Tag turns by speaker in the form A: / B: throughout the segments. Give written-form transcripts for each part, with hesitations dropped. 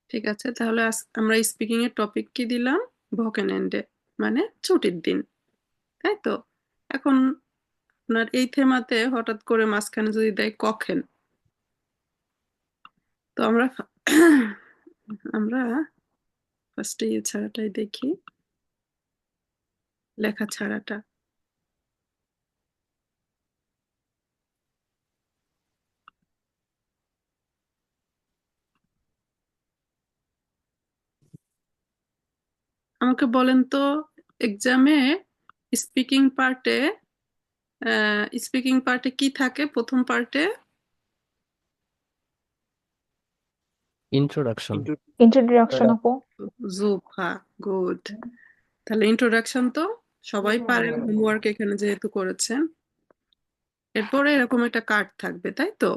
A: ঠিক আছে, তাহলে আমরা স্পিকিং এর টপিক কি দিলাম? ভকেনেন্ডে, মানে ছুটির দিন, তাই তো। এখন আপনার এই থেমাতে হঠাৎ করে মাঝখানে যদি দেয় কখেন, তো আমরা আমরা ফার্স্টে এই ছাড়াটাই দেখি, লেখা ছাড়াটা। আমাকে বলেন তো, এক্সামে স্পিকিং পার্টে কি থাকে প্রথম পার্টে?
B: ইন্ট্রোডাকশন।
C: ইন্ট্রোডাকশন আপু।
A: জুফা, গুড। তাহলে ইন্ট্রোডাকশন তো সবাই পারেন, হোমওয়ার্ক এখানে যেহেতু করেছেন। এরপরে এরকম একটা কার্ড থাকবে, তাই তো।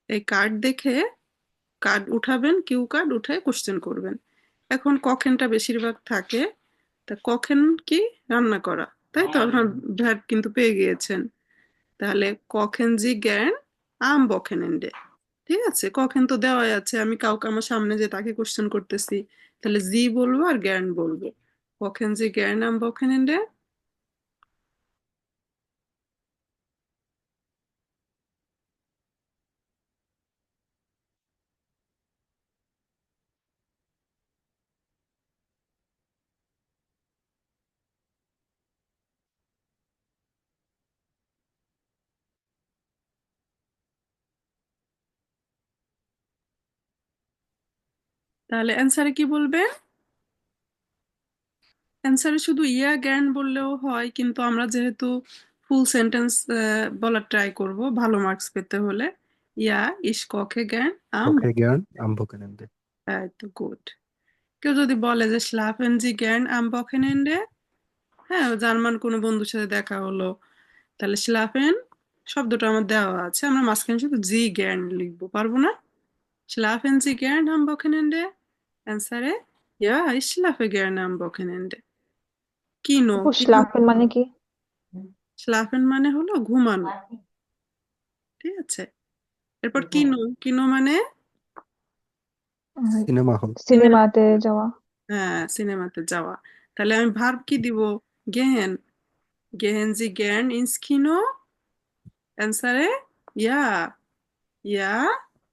A: এই কার্ড দেখে কার্ড উঠাবেন, কিউ কার্ড উঠে কোশ্চেন করবেন। এখন কখেনটা বেশিরভাগ থাকে, তা কখেন কি? রান্না করা, তাই তো। আপনার ভ্যাট কিন্তু পেয়ে গিয়েছেন। তাহলে কখেন জি জ্ঞান আম বখেনেন্ডে। ঠিক আছে, কখেন তো দেওয়াই আছে, আমি কাউকে আমার সামনে যে তাকে কোশ্চেন করতেছি, তাহলে জি বলবো আর জ্ঞান বলবো। কখেন জি জ্ঞান আম বখেনেন্ডে। তাহলে অ্যান্সারে কি বলবেন? অ্যান্সারে শুধু ইয়া জ্ঞান বললেও হয়, কিন্তু আমরা যেহেতু ফুল সেন্টেন্স বলার ট্রাই করব ভালো মার্কস পেতে হলে, ইয়া ইস কখে জ্ঞান আম।
B: ওকে জ্ঞান আম্বকেনেন্দে।
A: তো গুড। কেউ যদি বলে যে স্লাফেন জি জ্ঞান আম বখেনেন্ডে, হ্যাঁ, জার্মান কোনো বন্ধুর সাথে দেখা হলো, তাহলে স্লাফেন শব্দটা আমার দেওয়া আছে, আমরা মাঝখানে শুধু জি জ্ঞান লিখবো, পারবো না? স্লাফেন জি জ্ঞান আম বখেনেন্ডে। অ্যান্সারে ইয়া ইস স্লাফে জ্ঞান আম বখেনেন্ডে। কিনো,
C: আপু
A: কিনো।
C: স্লাফেন মানে কি?
A: স্লাফেন মানে হলো ঘুমানো, ঠিক আছে। এরপর কিনো, কিনো মানে
B: সিনেমা হল।
A: সিনেমা।
C: সিনেমাতে যাওয়া।
A: হ্যাঁ, সিনেমাতে যাওয়া। তাহলে আমি ভার্ব কি দিব? গেহেন, গেহেন জি জ্ঞান ইন্স কিনো। অ্যান্সারে ইয়া, ইয়া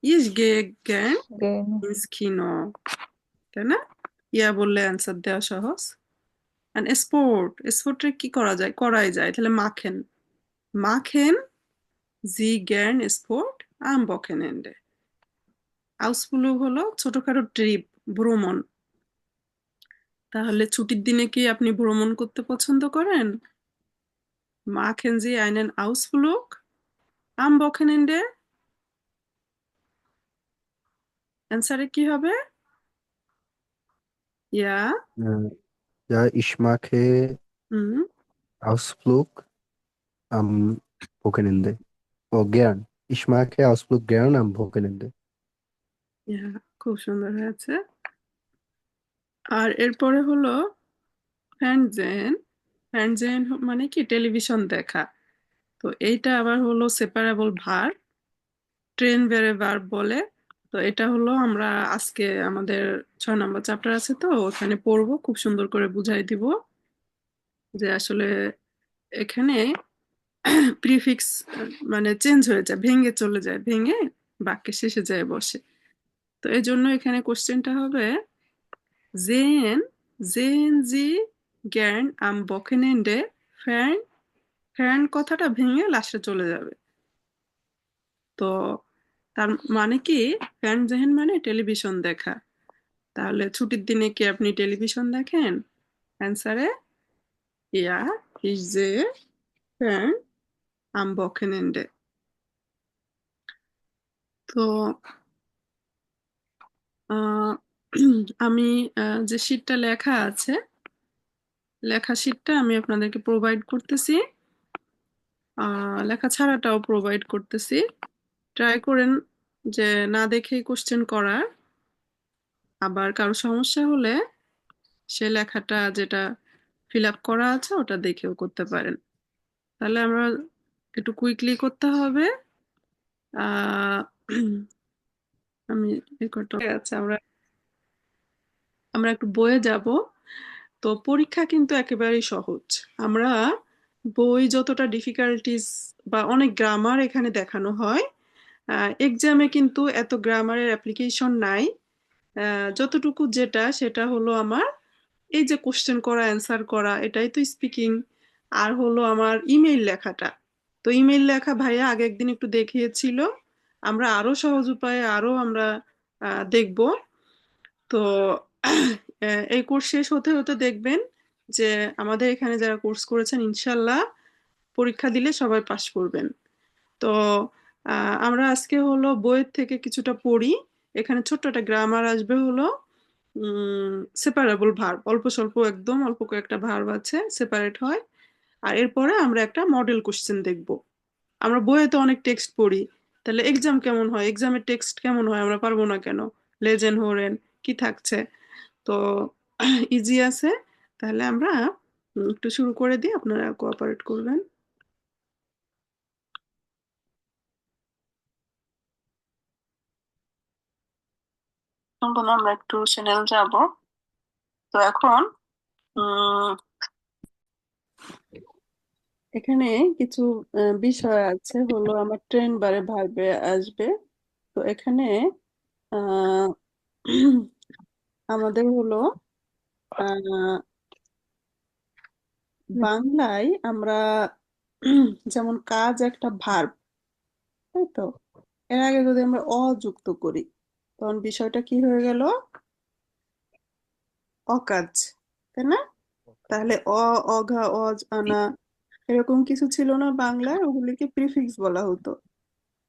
A: ইস গে জ্ঞান
C: গেন।
A: ইন্স কিনো, তাই না? ইয়া বললে অ্যান্সার দেওয়া সহজ। আর স্পোর্ট, স্পোর্টে কি করা যায়? করাই যায়, তাহলে মাখেন, মাখেন জি জ্ঞান স্পোর্ট আম বকেনেন্ডে। আউসফুলুগ হলো ছোটখাটো ট্রিপ, ভ্রমণ। তাহলে ছুটির দিনে কি আপনি ভ্রমণ করতে পছন্দ করেন? Machen Sie einen Ausflug am Wochenende? অ্যান্সারে কি হবে? ইয়া।
B: Ja, ich mache
A: hmm.
B: Ausflug am Wochenende. Oh, gern. Ich mache Ausflug gern am Wochenende.
A: ইয়া, খুব সুন্দর হয়েছে। আর এরপরে হলো ফ্যানজেন। ফ্যানজেন মানে কি? টেলিভিশন দেখা। তো এইটা আবার হলো সেপারেবল ভার্ব, ট্রেন বেড়ে ভার্ব বলে। তো এটা হলো আমরা আজকে আমাদের 6 নম্বর চ্যাপ্টার আছে, তো ওখানে পড়বো, খুব সুন্দর করে বুঝাই দিব যে আসলে এখানে প্রিফিক্স মানে চেঞ্জ হয়ে যায়, ভেঙে চলে যায়, ভেঙে বাক্যের শেষে যায় বসে। তো এই জন্য এখানে কোশ্চেনটা হবে জেন, জেন জি জ্ঞান আম বকেনেন্ডে ফ্যান। ফ্যান কথাটা ভেঙে লাস্টে চলে যাবে। তো তার মানে কি? ফ্যান জেহেন মানে টেলিভিশন দেখা। তাহলে ছুটির দিনে কি আপনি টেলিভিশন দেখেন? অ্যান্সারে ইয়া ইস জে ফ্যান আম বকেনেন্ডে। তো আহ, আমি যে শীটটা লেখা আছে, লেখা শীটটা আমি আপনাদেরকে প্রোভাইড করতেছি, লেখা ছাড়াটাও প্রোভাইড করতেছি। ট্রাই করেন যে না দেখেই কোশ্চেন করার। আবার কারো সমস্যা হলে সে লেখাটা যেটা ফিল আপ করা আছে ওটা দেখেও করতে পারেন। তাহলে আমরা একটু কুইকলি করতে হবে। আহ আমি এই কটা আছে, আমরা আমরা একটু বইয়ে যাব। তো পরীক্ষা কিন্তু একেবারেই সহজ। আমরা বই যতটা ডিফিকাল্টিস বা অনেক গ্রামার এখানে দেখানো হয়, এক্সামে কিন্তু এত গ্রামারের অ্যাপ্লিকেশন নাই। যতটুকু যেটা সেটা হলো আমার এই যে কোশ্চেন করা অ্যান্সার করা, এটাই তো স্পিকিং। আর হলো আমার ইমেইল লেখাটা। তো ইমেইল লেখা ভাইয়া আগে একদিন একটু দেখিয়েছিল। আমরা আরো সহজ উপায়ে আরো আমরা দেখব। তো এই কোর্স শেষ হতে হতে দেখবেন যে আমাদের এখানে যারা কোর্স করেছেন ইনশাল্লাহ পরীক্ষা দিলে সবাই পাশ করবেন। তো আমরা আজকে হলো বইয়ের থেকে কিছুটা পড়ি। এখানে ছোট্ট একটা গ্রামার আসবে হলো সেপারেবল ভার্ব, অল্প স্বল্প একদম অল্প কয়েকটা ভার্ব আছে, সেপারেট হয়। আর এরপরে আমরা একটা মডেল কোশ্চেন দেখব। আমরা বইয়ে তো অনেক টেক্সট পড়ি, তাহলে এক্সাম কেমন হয়, এক্সামের টেক্সট কেমন হয় আমরা পারবো না কেন? লেজেন হোরেন কি থাকছে। তো ইজি আছে। তাহলে আমরা একটু শুরু করে দিই, আপনারা কোঅপারেট করবেন। এখন আমরা একটু চ্যানেল যাব। তো এখন উম, এখানে কিছু বিষয় আছে হলো আমার ট্রেন বারে ভার্বে আসবে। তো এখানে আহ, আমাদের হলো আহ, বাংলায় আমরা যেমন কাজ একটা ভার্ব, তাই তো? এর আগে যদি আমরা অযুক্ত করি তখন বিষয়টা কি হয়ে গেল? অকাজ, তাই না? তাহলে অঘা অজ আনা এরকম কিছু ছিল না বাংলায়, ওগুলিকে প্রিফিক্স বলা হতো।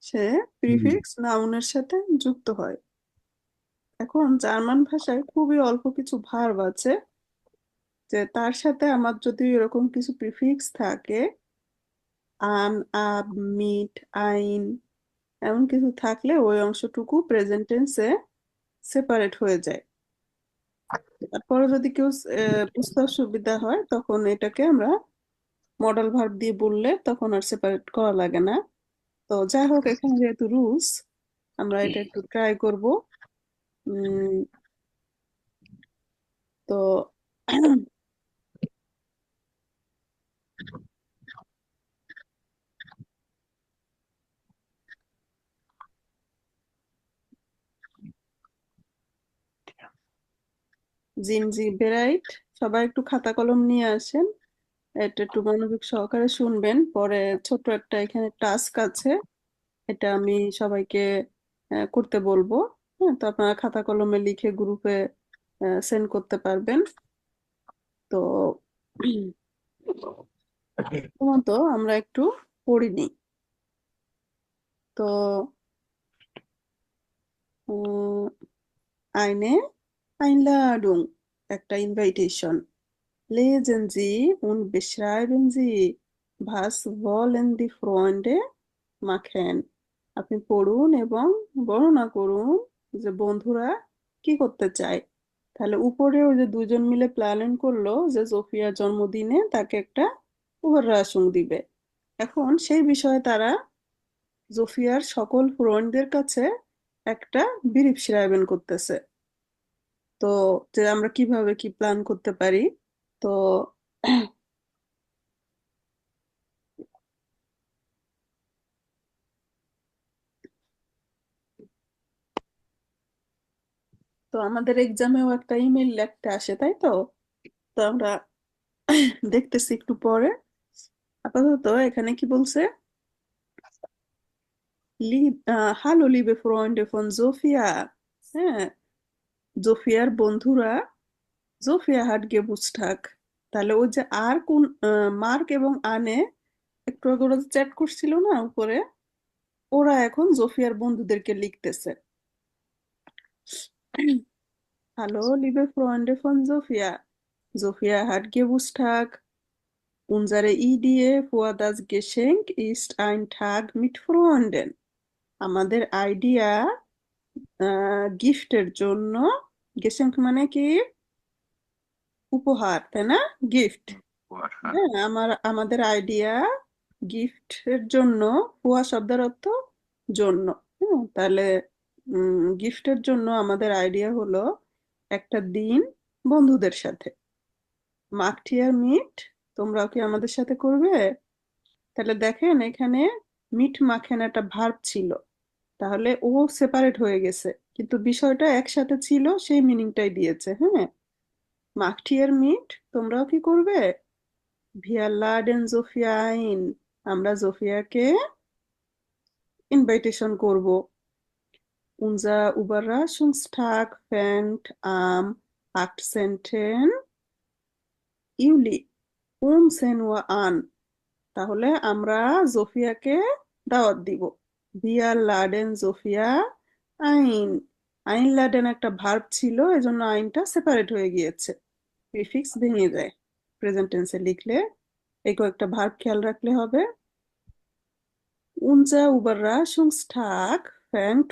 A: সে
B: হুম।
A: প্রিফিক্স নাউনের সাথে যুক্ত হয়। এখন জার্মান ভাষায় খুবই অল্প কিছু ভার্ব আছে যে তার সাথে আমার যদি এরকম কিছু প্রিফিক্স থাকে, আন, আব, মিট, আইন, এমন কিছু থাকলে ওই অংশটুকু প্রেজেন্ট টেন্সে সেপারেট হয়ে যায়। তারপরে যদি কেউ বুঝতে অসুবিধা হয় তখন এটাকে আমরা মডেল ভার্ব দিয়ে বললে তখন আর সেপারেট করা লাগে না। তো যাই হোক, এখানে যেহেতু রুলস, আমরা এটা একটু ট্রাই করব। উম, তো জিনজি বেরাইট, সবাই একটু খাতা কলম নিয়ে আসেন। এটা একটু মনোযোগ সহকারে শুনবেন, পরে ছোট একটা এখানে টাস্ক আছে, এটা আমি সবাইকে করতে বলবো। হ্যাঁ, তো আপনারা খাতা কলমে লিখে গ্রুপে সেন্ড করতে পারবেন। তো প্রথমত আমরা একটু পড়ে নিই। তো eine Einladung, একটা invitation. Lesen Sie und beschreiben Sie, was wollen die Freunde machen? আপনি পড়ুন এবং বর্ণনা করুন যে বন্ধুরা কি করতে চায়। তাহলে উপরে ওই যে দুজন মিলে প্ল্যান করলো যে জোফিয়ার জন্মদিনে তাকে একটা উপহার দিবে। এখন সেই বিষয়ে তারা জোফিয়ার সকল ফ্রেন্ডদের কাছে একটা বিরিফ শিরাইবেন করতেছে। তো যে আমরা কিভাবে কি প্ল্যান করতে পারি। তো তো আমাদের এক্সামেও একটা ইমেল লিখতে আসে, তাই তো? তো আমরা দেখতেছি একটু পরে। আপাতত এখানে কি বলছে? হ্যালো লিবে ফ্রেন্ডে ফোন জোফিয়া। হ্যাঁ, জোফিয়ার বন্ধুরা, জোফিয়া হাট গেবুস্টাক। তাহলে ওই যে আর কোন মার্ক এবং আনে একটু আগে ওরা চ্যাট করছিল না উপরে, ওরা এখন জোফিয়ার বন্ধুদেরকে লিখতেছে। হ্যালো লিবে ফ্রেন্ডে ফোন জোফিয়া, জোফিয়া হাট গেবুস্টাক, unsere Idee für das Geschenk ist ein Tag mit Freunden. আমাদের আইডিয়া গিফটের জন্য, গেসেন্ট মানে কি? উপহার, তাই না? গিফট। হ্যাঁ, আমাদের আইডিয়া গিফটের জন্য, হুয়া শব্দের অর্থ জন্য। হ্যাঁ, তাহলে গিফটের জন্য আমাদের আইডিয়া হলো একটা দিন বন্ধুদের সাথে। মাখটিয়ার মিট, তোমরাও কি আমাদের সাথে করবে? তাহলে দেখেন এখানে মিট মাখেন একটা ভার্ব ছিল, তাহলে ও সেপারেট হয়ে গেছে, কিন্তু বিষয়টা একসাথে ছিল, সেই মিনিংটাই দিয়েছে। হ্যাঁ, মাখটিয়ার মিট, তোমরাও কি করবে? ভিয়া লাডেন জোফিয়া আইন, আমরা জোফিয়াকে ইনভাইটেশন করব। Unser Überraschungstag fängt am 18. Juli um 10 Uhr an. তাহলে আমরা জোফিয়াকে দাওয়াত দিব। বিয়া লাডেন জোফিয়া আইন। আইন লাডেন একটা ভার্ব ছিল, এজন্য আইনটা সেপারেট হয়ে গিয়েছে, প্রিফিক্স ভেঙে যায়। প্রেজেন্ট টেন্সে লিখলে এই কয়েকটা ভার্ব খেয়াল রাখলে হবে। Unser Überraschungstag fängt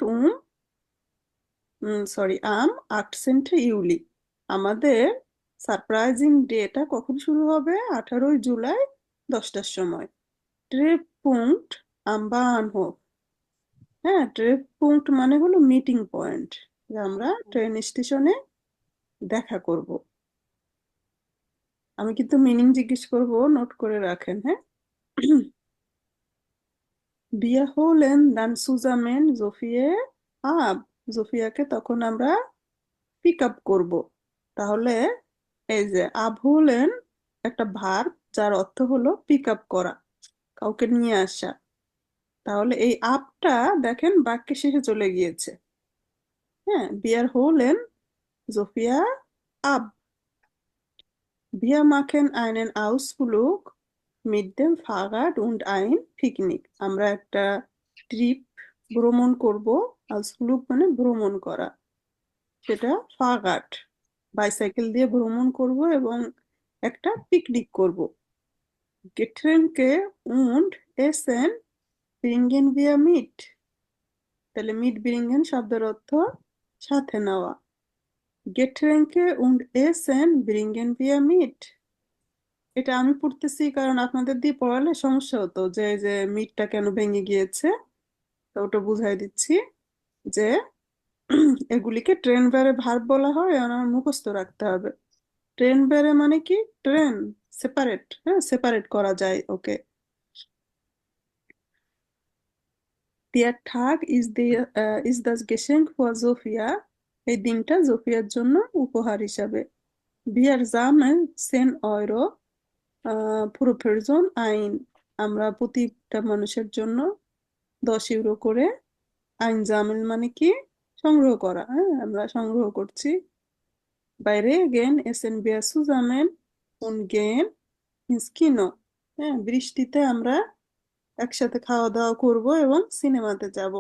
A: সরি আম 18 ইউলি। আমাদের সারপ্রাইজিং ডেটা কখন শুরু হবে? 18 জুলাই 10টার সময়। ট্রেপ পুঙ্ক্ট আম বাহানহোফ। হ্যাঁ, ট্রেপ পুঙ্ক্ট মানে হলো মিটিং পয়েন্ট, যে আমরা ট্রেন স্টেশনে দেখা করব। আমি কিন্তু মিনিং জিজ্ঞেস করব, নোট করে রাখেন। হ্যাঁ, বিয়া হলেন দান সুজামেন জোফিয়ে আব, জোফিয়াকে তখন আমরা পিক আপ করব। তাহলে এই যে আভুলেন একটা ভার্ব, যার অর্থ হলো পিক আপ করা, কাউকে নিয়ে আসা। তাহলে এই আপটা দেখেন বাক্যে শেষে চলে গিয়েছে। হ্যাঁ, বিয়ার হলেন জোফিয়া আব, বিয়া মাখেন আইনেন আউসফ্লুগ mit dem Fahrrad und ein picnic. আমরা একটা ট্রিপ ভ্রমণ করব। আউসফ্লুগ মানে ভ্রমণ করা, সেটা ফাগাট, বাইসাইকেল দিয়ে ভ্রমণ করব এবং একটা পিকনিক করব। Getränke und Essen bringen wir mit। তাহলে মিট ব্রিঙ্গেন শব্দের অর্থ সাথে নেওয়া। Getränke und Essen bringen wir mit। এটা আমি পড়তেছি কারণ আপনাদের দিয়ে পড়ালে সমস্যা হতো, যে এই যে মিটটা কেন ভেঙে গিয়েছে, তো ওটা বুঝাই দিচ্ছি। যে এগুলিকে ট্রেন ভারে ভার্ব বলা হয়, আর আমার মুখস্থ রাখতে হবে। ট্রেন বেড়ে মানে কি? ট্রেন সেপারেট, হ্যাঁ, সেপারেট করা যায় ওকে। Der Tag ist das Geschenk für Sophia। এই দিনটা জোফিয়ার জন্য উপহার হিসাবে। Wir sammeln 10 Euro pro Person ein। আমরা প্রতিটা মানুষের জন্য 10 ইউরো করে, আইন জামেল মানে কি? সংগ্রহ করা। হ্যাঁ, আমরা সংগ্রহ করছি। বাইরে gain এসেন wir zusammen und gehen ins Kino। হ্যাঁ, বৃষ্টিতে আমরা একসাথে খাওয়া দাওয়া করব এবং সিনেমাতে যাব।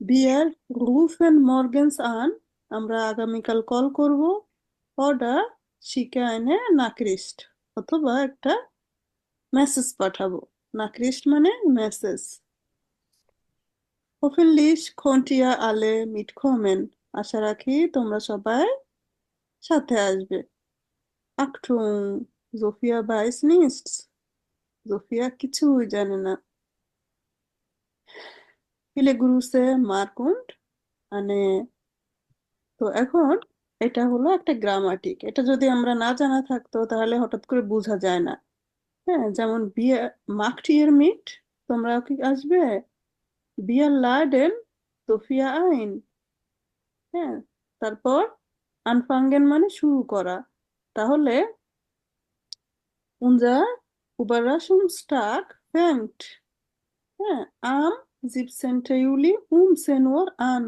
A: Wir rufen morgens an। আমরা আগামীকাল কল করব। Oder schicke eine Nachricht। অথবা একটা মেসেজ পাঠাবো। নাকরিস্ট মানে message. Hoffentlich könnt ihr alle mitkommen। আশা রাখি তোমরা সবাই সাথে আসবে। Achtung, Sophia weiß nichts। Zofia কিছুই জানে না। Viele Grüße, Mark und Anne। তো এখন এটা হলো একটা গ্রামাটিক, এটা যদি আমরা না জানা থাকতো তাহলে হঠাৎ করে বোঝা যায় না। হ্যাঁ, যেমন বিয়ে মাকটিয়ের মিট, তোমরা কি আসবে? বিয়ার লাডেন সোফিয়া আইন। হ্যাঁ, তারপর আনফাঙ্গেন মানে শুরু করা। তাহলে unser Überraschungstag fängt, হ্যাঁ, আম 17 ইউলি 10 Uhr an।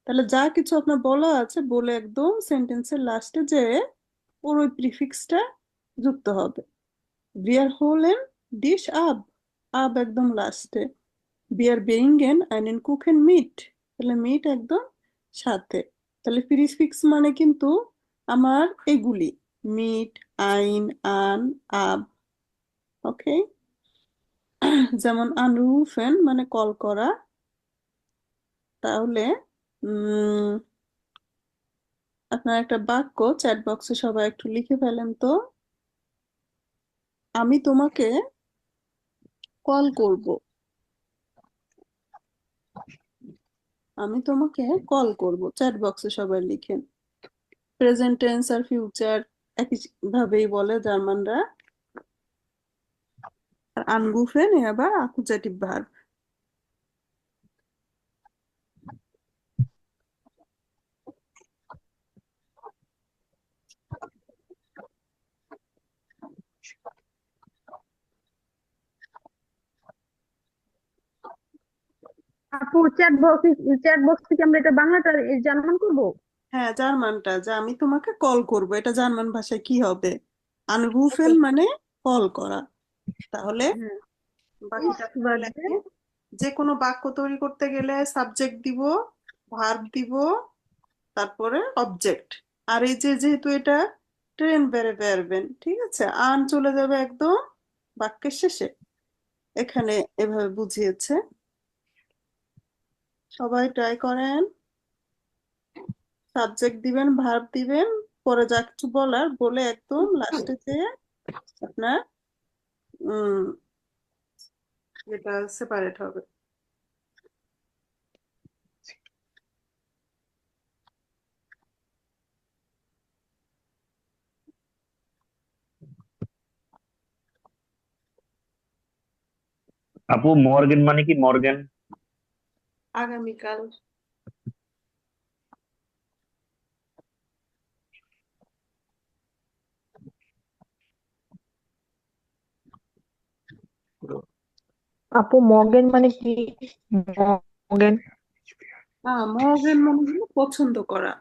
A: তাহলে যা কিছু আপনার বলা আছে বলে একদম সেন্টেন্সের লাস্টে যে ওর ওই প্রিফিক্সটা যুক্ত হবে। Wir holen dich ab, ab একদম লাস্টে। Wir bringen einen Kuchen mit। তাহলে মিট একদম সাথে। তাহলে প্রিফিক্স মানে কিন্তু আমার এগুলি, মিট, আইন, আন, আব। ওকে, যেমন আনরুফেন মানে কল করা। তাহলে উম আপনার একটা বাক্য চ্যাট বক্সে সবাই একটু লিখে ফেলেন তো। আমি তোমাকে কল করব। আমি তোমাকে কল করব, চ্যাট বক্সে সবাই লিখেন। প্রেজেন্ট টেন্স আর ফিউচার একই ভাবেই বলে জার্মানরা। আর আনরুফেন আবার অ্যাকুজেটিভ ভার্ব।
C: আপু, চ্যাট বক্স থেকে আমরা এটা বাংলাটা জার্মান করবো?
A: হ্যাঁ, জার্মানটা, যা আমি তোমাকে কল করব, এটা জার্মান ভাষায় কি হবে? আনরুফেন মানে কল করা। তাহলে
C: হ্যাঁ।
A: বাকিটা পরে
C: বাদে।
A: লেখো। যে কোনো বাক্য তৈরি করতে গেলে সাবজেক্ট দিব, ভার্ব দিব, তারপরে অবজেক্ট। আর এই যে যেহেতু এটা ট্রেন বেড়ে বেরবেন, ঠিক আছে, আন চলে যাবে একদম বাক্যের শেষে। এখানে এভাবে বুঝিয়েছে। সবাই ট্রাই করেন। সাবজেক্ট দিবেন, ভার্ব দিবেন, পরে যা কিছু বলার বলে একদম লাস্টে যে আপনার উম এটা সেপারেট হবে।
D: আপু, মর্গেন মানে কি? মর্গেন?
A: আগামীকাল।
C: আপু, মর্গেন মানে কি? মর্গেন।
A: মর্গেন মানে হলো পছন্দ করা।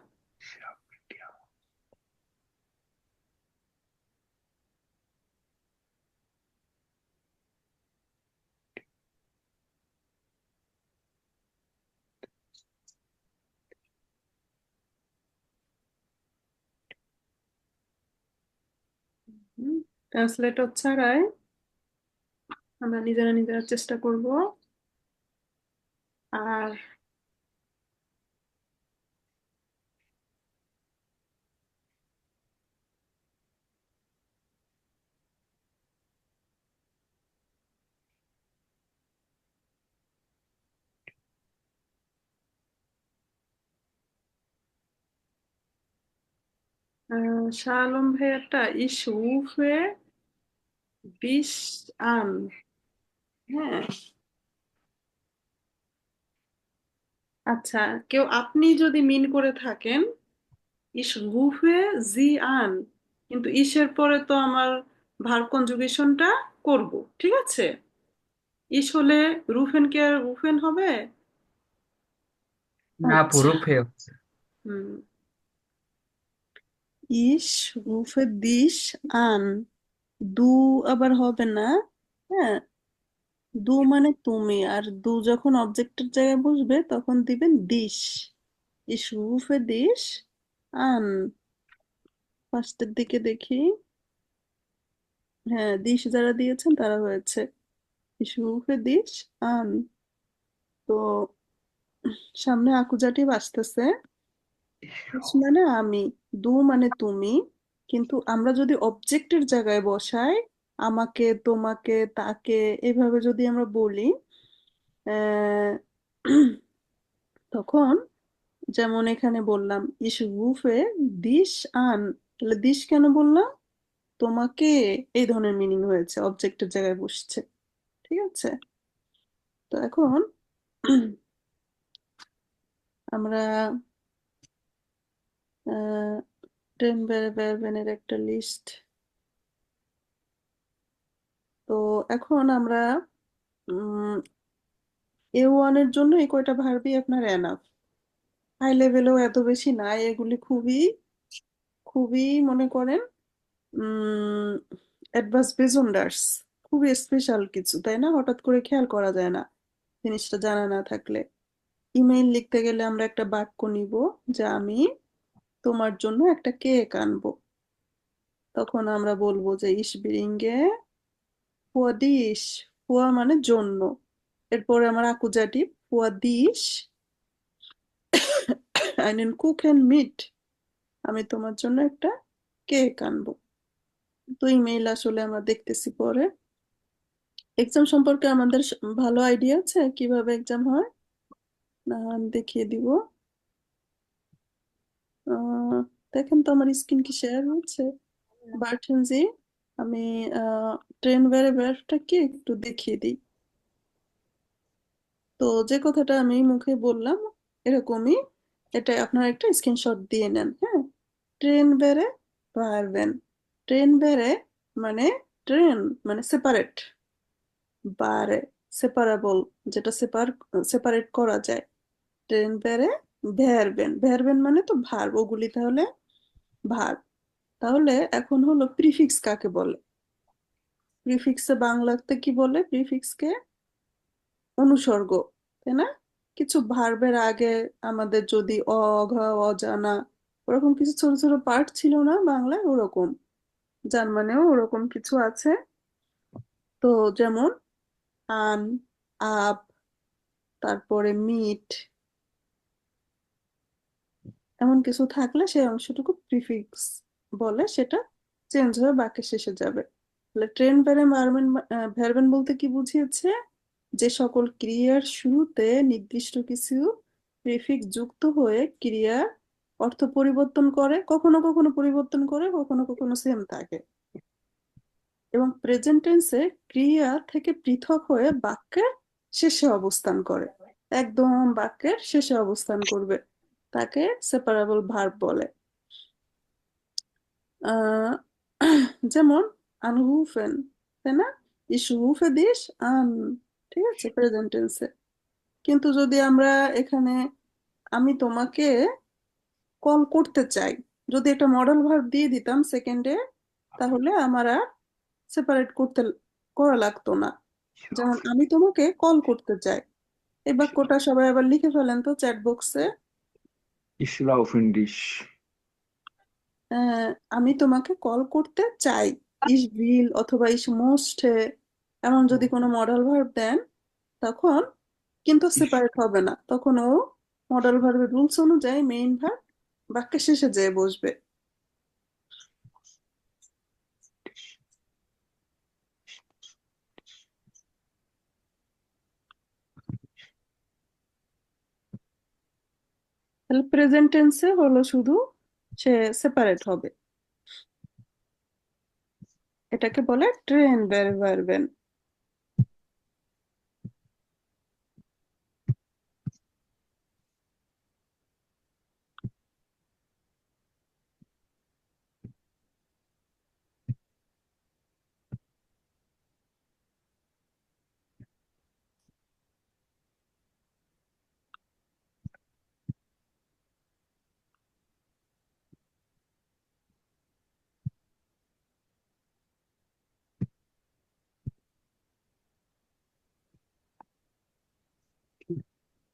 A: ট্রান্সলেটর ছাড়াই আমরা নিজেরা নিজেরা চেষ্টা করব। আর শাহ আলম ভাইয়াটা ইসুফে বিশ আন। হ্যাঁ, আচ্ছা, কেউ আপনি যদি মিন করে থাকেন ইস রুফে জি আন, কিন্তু ইসের পরে তো আমার ভার্ব কনজুগেশনটা করব, ঠিক আছে? ইস হলে রুফেন কি আর রুফেন হবে?
E: না,
A: আচ্ছা।
E: পুরো ফেল।
A: হুম। ইস রুফে দিস আন, দু আবার হবে না। হ্যাঁ, দু মানে তুমি, আর দু যখন অবজেক্টের জায়গায় বসবে তখন দিবেন দিস। ইস রুফে দিস আন। ফার্স্টের দিকে দেখি। হ্যাঁ, দিস যারা দিয়েছেন তারা হয়েছে। ইস রুফে দিস আন। তো সামনে আকুজাটিভ আসতেছে। ইস মানে আমি, দু মানে তুমি, কিন্তু আমরা যদি অবজেক্টের জায়গায় বসাই, আমাকে, তোমাকে, তাকে, এভাবে যদি আমরা বলি, আহ, তখন যেমন এখানে বললাম ইস রুফে দিস আন, তাহলে দিস কেন বললাম? তোমাকে, এই ধরনের মিনিং হয়েছে, অবজেক্টের জায়গায় বসছে। ঠিক আছে? তো এখন আমরা টেন বের একটা লিস্ট। তো এখন আমরা A1 এর জন্য এই কয়টা ভার্বই আপনার এনাফ। হাই লেভেলেও এত বেশি নাই, এগুলি খুবই খুবই মনে করেন অ্যাডভান্স বেজন্ডার্স, খুবই স্পেশাল কিছু, তাই না? হঠাৎ করে খেয়াল করা যায় না জিনিসটা জানা না থাকলে। ইমেইল লিখতে গেলে আমরা একটা বাক্য নিব যে আমি তোমার জন্য একটা কেক আনবো। তখন আমরা বলবো যে ইস বিরিঙ্গে ফুয়া দিস। ফুয়া মানে জন্য। এরপরে আমার আকুজাটিভ ফুয়া দিস einen কুকেন মিট, আমি তোমার জন্য একটা কেক আনবো। তো ইমেইল আসলে আমরা দেখতেছি পরে। এক্সাম সম্পর্কে আমাদের ভালো আইডিয়া আছে কিভাবে এক্সাম হয় আমি দেখিয়ে দিব। আহ, দেখেন তো আমার স্ক্রিন কি শেয়ার হচ্ছে? বার্টেন জি, আমি ট্রেন ভ্যারিয়েবলটাকে একটু দেখিয়ে দিই। তো যে কথাটা আমি মুখে বললাম এরকমই, এটা আপনার একটা স্ক্রিনশট দিয়ে নেন। হ্যাঁ, ট্রেন বেড়ে পারবেন। ট্রেন বেড়ে মানে ট্রেন মানে সেপারেট, বারে সেপারেবল, যেটা সেপারেট করা যায়। ট্রেন বেড়ে ভেরবেন, ভেরবেন মানে তো ভার্ব, ওগুলি তাহলে ভার্ব। তাহলে এখন হলো প্রিফিক্স কাকে বলে? প্রিফিক্সে বাংলাতে কি বলে? প্রিফিক্সকে অনুসর্গ, তাই না? কিছু ভার্বের আগে আমাদের যদি অঘা, অজানা, ওরকম কিছু ছোট ছোট পার্ট ছিল না বাংলায়, ওরকম জার্মানেও ওরকম কিছু আছে। তো যেমন আন, আপ, তারপরে মিট, এমন কিছু থাকলে সেই অংশটুকু প্রিফিক্স বলে, সেটা চেঞ্জ হয়ে বাক্যের শেষে যাবে। তাহলে ট্রেন ভেরে মারবেন, ভেরবেন বলতে কি বুঝিয়েছে? যে সকল ক্রিয়ার শুরুতে নির্দিষ্ট কিছু প্রিফিক্স যুক্ত হয়ে ক্রিয়ার অর্থ পরিবর্তন করে, কখনো কখনো পরিবর্তন করে, কখনো কখনো সেম থাকে, এবং প্রেজেন্ট টেন্সে ক্রিয়া থেকে পৃথক হয়ে বাক্যের শেষে অবস্থান করে, একদম বাক্যের শেষে অবস্থান করবে, তাকে সেপারেবল ভার্ব বলে। আহ যেমন আনরুফেন, তাই না? ইস রুফে দিস আন, ঠিক আছে, প্রেজেন্ট টেন্সে। কিন্তু যদি আমরা এখানে আমি তোমাকে কল করতে চাই, যদি একটা মডেল ভার্ব দিয়ে দিতাম সেকেন্ডে, তাহলে আমার আর সেপারেট করা লাগতো না। যেমন আমি তোমাকে কল করতে চাই, এই বাক্যটা সবাই আবার লিখে ফেলেন তো চ্যাট বক্সে।
D: Ich laufe in dich.
A: আমি তোমাকে কল করতে চাই, ইস ভিল অথবা ইস মোস্টে, এমন যদি কোনো মডেল ভার্ব দেন, তখন কিন্তু
D: Ich,
A: সেপারেট হবে না, তখন ও মডেল ভার্বের রুলস অনুযায়ী মেইন ভার্ব বাক্যের শেষে যেয়ে বসবে। তাহলে প্রেজেন্ট টেন্সে হলো শুধু সে সেপারেট হবে, এটাকে বলে ট্রেন ভার্বেন।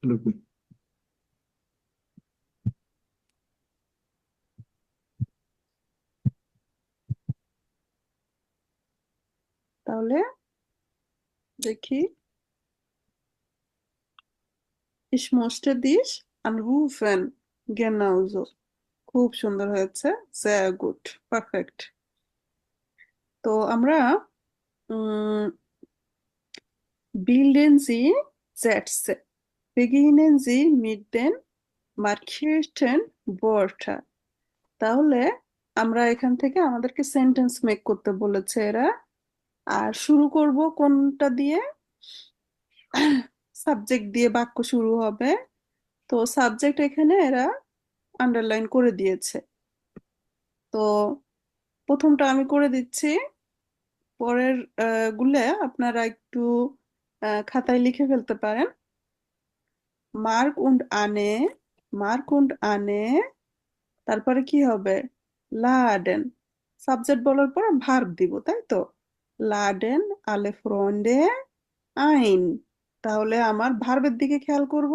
D: Lücken.
A: তাহলে দেখি, ich möchte dich anrufen, genauso, খুব সুন্দর হয়েছে, sehr gut, পারফেক্ট। তো আমরা bilden Sie Sätze, beginnen Sie mit den markierten Wörtern। তাহলে আমরা এখান থেকে আমাদেরকে সেন্টেন্স মেক করতে বলেছে এরা, আর শুরু করব কোনটা দিয়ে? সাবজেক্ট দিয়ে বাক্য শুরু হবে। তো সাবজেক্ট এখানে এরা আন্ডারলাইন করে দিয়েছে। তো প্রথমটা আমি করে দিচ্ছি, পরের গুলো আপনারা একটু খাতায় লিখে ফেলতে পারেন। মার্ক উন্ড আনে, মার্ক উন্ড আনে, তারপরে কি হবে? লাডেন, সাবজেক্ট বলার পরে ভার্ব দিব, তাই তো? লাডেন আলে ফ্রন্ডে আইন। তাহলে আমার ভার্বের দিকে খেয়াল করব,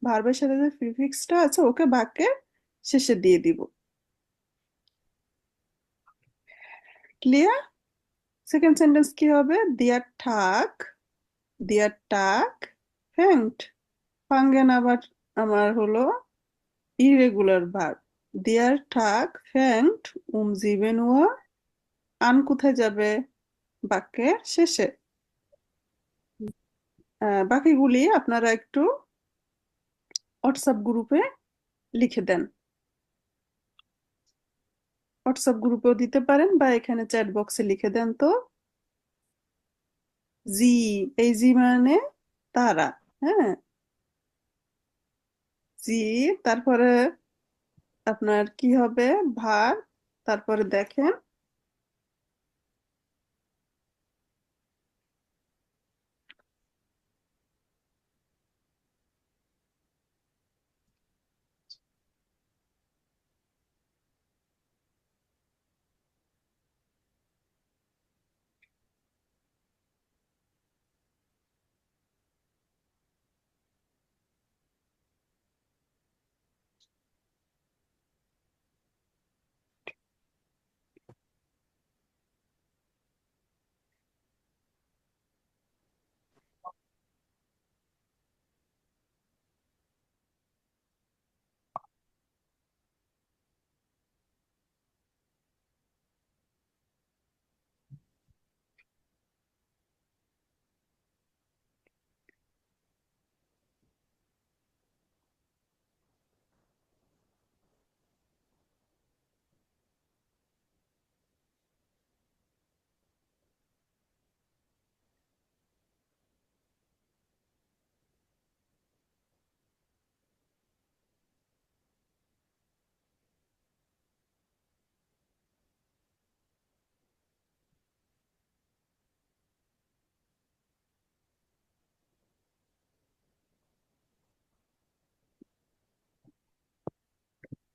A: ভার্বের সাথে যে প্রিফিক্সটা আছে ওকে বাক্যের শেষে দিয়ে দিব। ক্লিয়ার? সেকেন্ড সেন্টেন্স কি হবে? দিয়ার ঠাক, দিয়ার টাক ফ্যাংট, ফাঙ্গেন আবার আমার হলো ইরেগুলার ভার্ব। দিয়ার ঠাক ফ্যাংট সিভেন উয়ার, আন কোথায় যাবে? বাক্যের শেষে। বাকিগুলি আপনারা একটু হোয়াটসঅ্যাপ গ্রুপে লিখে দেন। হোয়াটসঅ্যাপ গ্রুপেও দিতে পারেন বা এখানে চ্যাট বক্সে লিখে দেন তো। জি, এই জি মানে তারা। হ্যাঁ, জি, তারপরে আপনার কি হবে, ভার, তারপরে দেখেন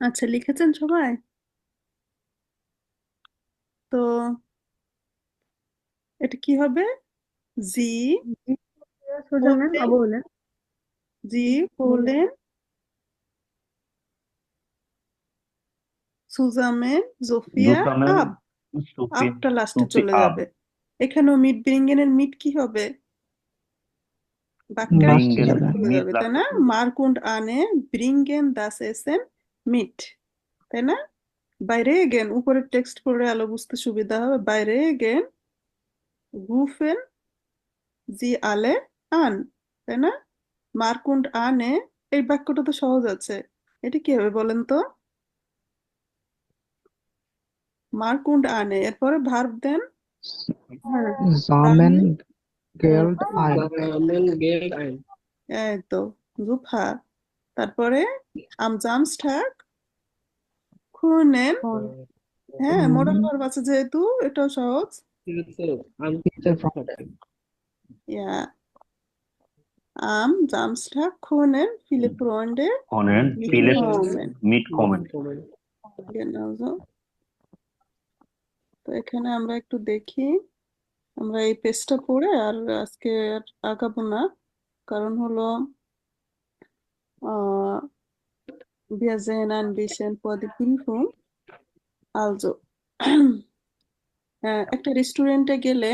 A: আচ্ছা, লিখেছেন সবাই? তো এটা কি হবে? জি
C: সোজা ম্যাম
A: হলেন,
C: আবার বলেন।
A: জি হলেন সুজামেন, জোফিয়া,
E: জুসামেন
A: আব।
E: সুফি
A: আপটা লাস্টে
E: সুফি
A: চলে
E: আব
A: যাবে। এখানেও মিট ব্রিঙ্গেনের মিট কি হবে? বাক্যের
F: লাস্টে
E: ব্রিঙ্গেন
F: যাবে।
A: চলে
E: মিট
A: যাবে, তাই
E: লাস্টে
A: না?
E: চলে যাবে।
A: মার্কুন্ড আনে ব্রিঙ্গেন দাস এসেন মিট, তাই না? বাইরে গেন, উপরের টেক্সট পড়ে আলো বুঝতে সুবিধা হবে। বাইরে গেন রুফেন জি আলে আন, তাই না? মার্কুন্ড আনে, এই বাক্যটা তো সহজ আছে। এটা কি হবে বলেন তো? মার্কুন্ড আনে, এরপরে ভার্ব দেন।
C: হ্যাঁ,
F: জামেন
A: হুম,
F: গেল্ড আইন।
A: এই তো গুফা। তারপরে আম জামস্টাগ খুনেন। হ্যাঁ, মোডাল ভার্ব আছে যেহেতু এটাও সহজ। ইয়া, আম জামস্টাগ খুনেন viele Freunde
E: কনেন ফিলে
A: mitkommen.
E: মিট কমেন।
A: Genau so. তো এখানে আমরা একটু দেখি, আমরা এই পেজটা পড়ে আর আজকে আর আগাবো না, কারণ হলো আহ wir sehen ein bisschen vor die Prüfung. Also একটা রেস্টুরেন্টে গেলে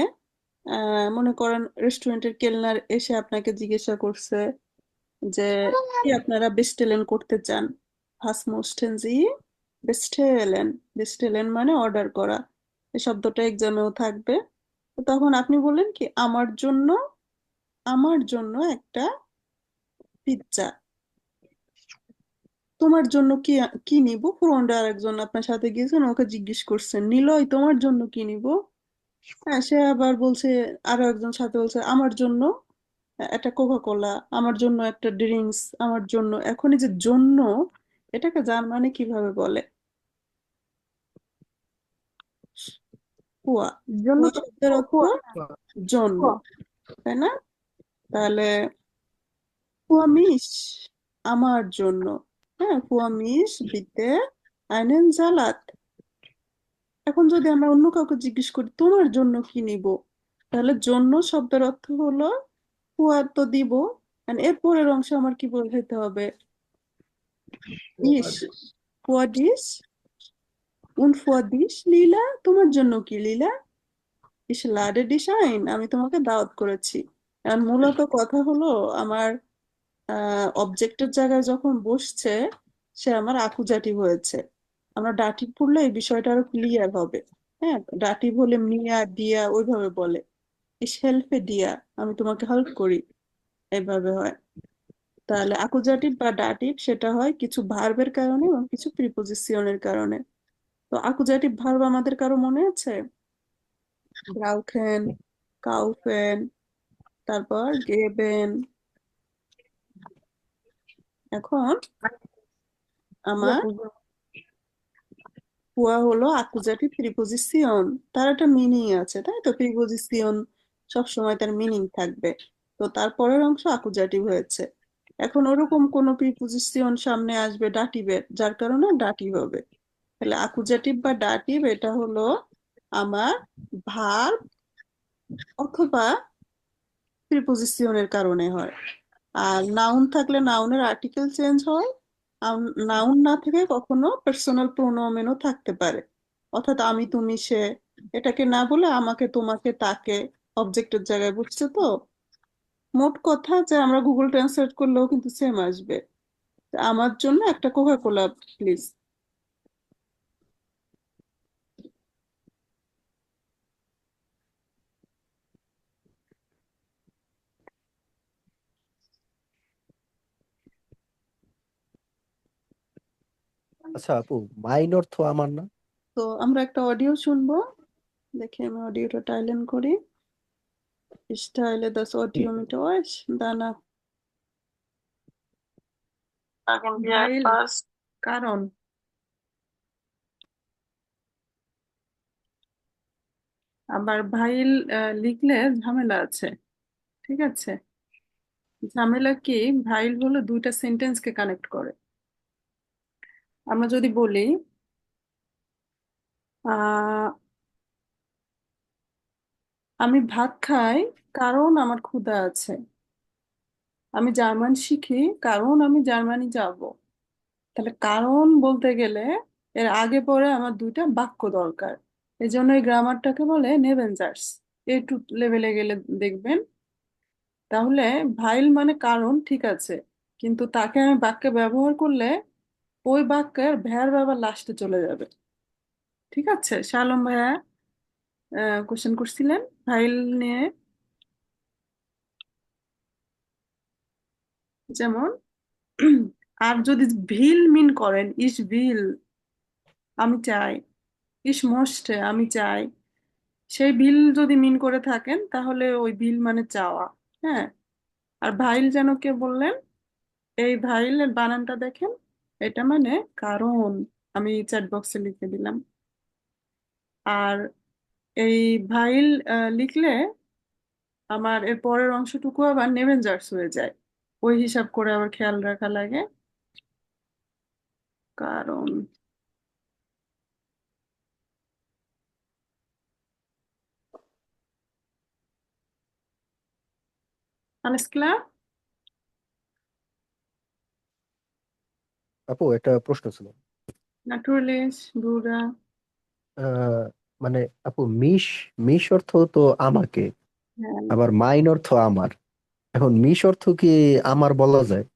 A: মনে করেন রেস্টুরেন্টের কেলনার এসে আপনাকে জিজ্ঞাসা করছে যে কি আপনারা বেস্টেলেন করতে চান। ভাস মোস্টেন জি বেস্টেলেন। বেস্টেলেন মানে অর্ডার করা, এই শব্দটা এক্সামেও থাকবে। তো তখন আপনি বললেন কি, আমার জন্য একটা পিৎজা। তোমার জন্য কি কি নিব? ফ্রন্টে আরেকজন আপনার সাথে গিয়েছেন, ওকে জিজ্ঞেস করছেন নিলয় তোমার জন্য কি নিব। হ্যাঁ, সে আবার বলছে, আরো একজন সাথে বলছে আমার জন্য একটা কোকা কোলা, আমার জন্য একটা ড্রিঙ্কস, আমার জন্য। এখন এই যে জন্য, এটাকে জার্মানে কিভাবে বলে? কুয়া।
C: জন্য
A: কুয়া শব্দের অর্থ জন্য, তাই না? তাহলে কুয়ামিশ আমার জন্য। হ্যাঁ, কুয়ামিশ বিতে আইনেন জালাত। এখন যদি আমরা অন্য কাউকে জিজ্ঞেস করি তোমার জন্য কি নিব, তাহলে জন্য শব্দের অর্থ হলো কুয়া তো দিব, and এর পরের অংশ আমার কি বোঝাইতে হবে? ইস, কুয়া ডিস, উন ফুয়া ডিস লীলা, তোমার জন্য কি লীলা? ইস লাডে ডিস আইন, আমি তোমাকে দাওয়াত করেছি। আর মূলত কথা হলো আমার অবজেক্টের জায়গায় যখন বসছে সে আমার আকুজাটিভ হয়েছে। আমরা ডাটিভ পড়লে এই বিষয়টা আরো ক্লিয়ার হবে। হ্যাঁ, ডাটিভ হলে মিয়া দিয়া ওইভাবে বলে। ইস হেল্পে দিয়া, আমি তোমাকে হেল্প করি, এইভাবে হয়। তো তাহলে আকুজাটিভ বা ডাটিভ সেটা হয় কিছু ভার্বের কারণে এবং কিছু প্রিপোজিশনের কারণে। তো আকুজাটিভ ভার্ব আমাদের কারো মনে আছে? ব্রাউখেন, কাউফেন, তারপর গেবেন। এখন আমার হুয়া হলো আকুজাটিভ প্রিপোজিশন, তার একটা মিনিং আছে, তাই তো? প্রিপোজিশন সবসময় তার মিনিং থাকবে। তো তারপরের অংশ আকুজাটিভ হয়েছে। এখন ওরকম কোন প্রিপোজিশন সামনে আসবে ডাটিভের, যার কারণে ডাটিভ হবে। তাহলে আকুজাটিভ বা ডাটিভ এটা হলো আমার ভার্ব অথবা প্রিপোজিশনের কারণে হয়। আর নাউন থাকলে নাউনের আর্টিকেল চেঞ্জ হয়। নাউন না থেকে কখনো পার্সোনাল প্রোনোমেনও থাকতে পারে, অর্থাৎ আমি, তুমি, সে। এটাকে না বলে আমাকে, তোমাকে, তাকে অবজেক্টের জায়গায়, বুঝছো তো? মোট কথা যে আমরা গুগল ট্রান্সলেট করলেও কিন্তু সেম আসবে। তা আমার জন্য একটা কোকা কোলা প্লিজ।
B: আচ্ছা আপু, মাইন অর্থ আমার না?
A: তো আমরা একটা অডিও শুনবো, দেখি আমি অডিওটা টাইলেন করি। Ich teile das Audio mit euch. Danach sagen wir etwas. কারণ আবার ভাইল লিখলে ঝামেলা আছে, ঠিক আছে? ঝামেলা কি? ভাইল হলো দুইটা সেন্টেন্সকে কানেক্ট করে। আমরা যদি বলি আহ আমি ভাত খাই কারণ আমার ক্ষুধা আছে, আমি জার্মান শিখি কারণ আমি জার্মানি যাব। তাহলে কারণ বলতে গেলে এর আগে পরে আমার দুইটা বাক্য দরকার। এই জন্য এই গ্রামারটাকে বলে নেভেনজার্স। একটু লেভেলে গেলে দেখবেন। তাহলে ভাইল মানে কারণ, ঠিক আছে, কিন্তু তাকে আমি বাক্যে ব্যবহার করলে ওই বাক্যের ভ্যার আবার লাস্টে চলে যাবে। ঠিক আছে? শালম ভাইয়া কোশ্চেন করছিলেন ভাইল নিয়ে। যেমন আর যদি ভিল মিন করেন, ইস ভিল আমি চাই, ইস মোস্টে আমি চাই, সেই ভিল যদি মিন করে থাকেন তাহলে ওই ভিল মানে চাওয়া। হ্যাঁ। আর ভাইল যেন কে বললেন, এই ভাইলের বানানটা দেখেন, এটা মানে কারণ। আমি চ্যাট বক্সে লিখে দিলাম। আর এই ভাইল লিখলে আমার এর পরের অংশটুকু আবার নেভেনজার্স হয়ে যায়। ওই হিসাব করে আবার খেয়াল রাখা লাগে। কারণ alles klar?
B: আপু একটা প্রশ্ন ছিল।
A: Natürlich, Bruder.
B: আহ মানে আপু, মিশ, মিশ অর্থ তো আমাকে,
A: হ্যাঁ,
B: আবার মাইন অর্থ আমার। এখন মিশ অর্থ কি আমার বলা যায়?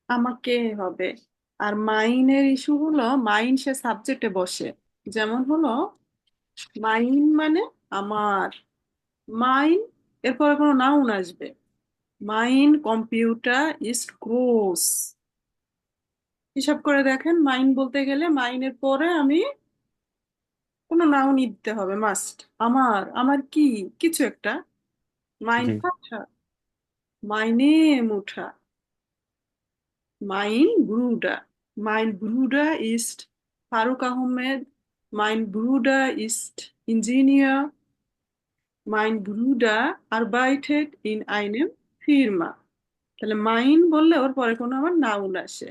A: আমাকে হবে। আর মাইনের ইস্যু হলো মাইন সে সাবজেক্টে বসে। যেমন হলো মাইন মানে আমার, মাইন এরপরে কোনো নাউন আসবে। Mine computer is gross. হিসাব করে দেখেন, মাইন বলতে গেলে মাইনের পরে আমি কোনো নাউন দিতে হবে মাস্ট। আমার, আমার কি, কিছু একটা। মাইন
B: জি।
A: পাঠা, মাইনে মুঠা, মাইন ব্রুডা, মাইন ব্রুডা ইস্ট ফারুক আহমেদ, মাইন ব্রুডা ইস্ট ইঞ্জিনিয়ার, মাইন ব্রুডা arbeitet in einem Firma। তাহলে মাইন বললে ওর পরে কোনো আমার নাউন আসে।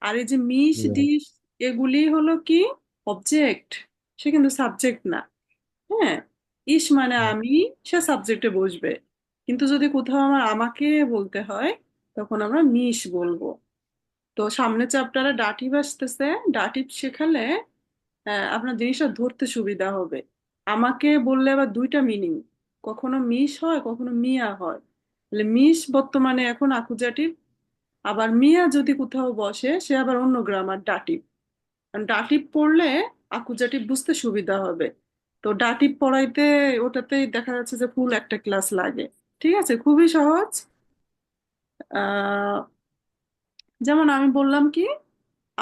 A: আর এই যে মিশ
B: জি।
A: ডিশ, এগুলি হলো কি অবজেক্ট, সে কিন্তু সাবজেক্ট না। হ্যাঁ। ইস মানে আমি, সে সাবজেক্টে বসবে। কিন্তু যদি কোথাও আমার আমাকে বলতে হয় তখন আমরা মিশ বলবো। তো সামনে চ্যাপ্টারে ডাটিভ আসতেছে। ডাটিভ শেখালে আপনার জিনিসটা ধরতে সুবিধা হবে। আমাকে বললে আবার দুইটা মিনিং, কখনো মিশ হয় কখনো মিয়া হয়। তাহলে মিশ বর্তমানে এখন আকুজাটিভ, আবার মিয়া যদি কোথাও বসে সে আবার অন্য গ্রামার, ডাটিভ। কারণ ডাটিভ পড়লে আকুজাটিভ বুঝতে সুবিধা হবে। তো ডাটিভ পড়াইতে ওটাতেই দেখা যাচ্ছে যে ফুল একটা ক্লাস লাগে। ঠিক আছে, খুবই সহজ। আহ যেমন আমি বললাম কি,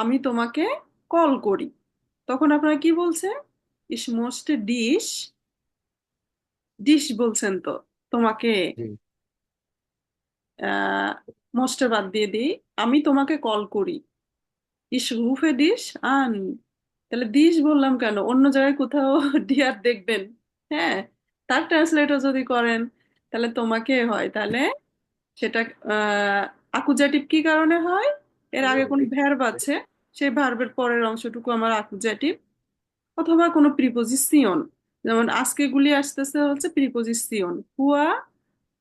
A: আমি তোমাকে কল করি, তখন আপনারা কি বলছেন? ইস মোস্ট ডিশ, ডিশ বলছেন তো তোমাকে,
B: জি
A: আহ মোস্টে বাদ দিয়ে দিই, আমি তোমাকে কল করি। ইস রুফে ডিশ আন, তাহলে ডিশ বললাম কেন? অন্য জায়গায় কোথাও ডিয়ার দেখবেন, হ্যাঁ, তার ট্রান্সলেটর যদি করেন তাহলে তোমাকে হয়, তাহলে সেটা আকুজাটিভ কি কারণে হয়? এর আগে কোনো ভার্ব আছে, সেই ভার্বের পরের অংশটুকু আমার আকুজাটিভ, অথবা কোনো প্রিপোজিশন, যেমন আজকে গুলি আসতেছে হচ্ছে প্রিপোজিশন, হুয়া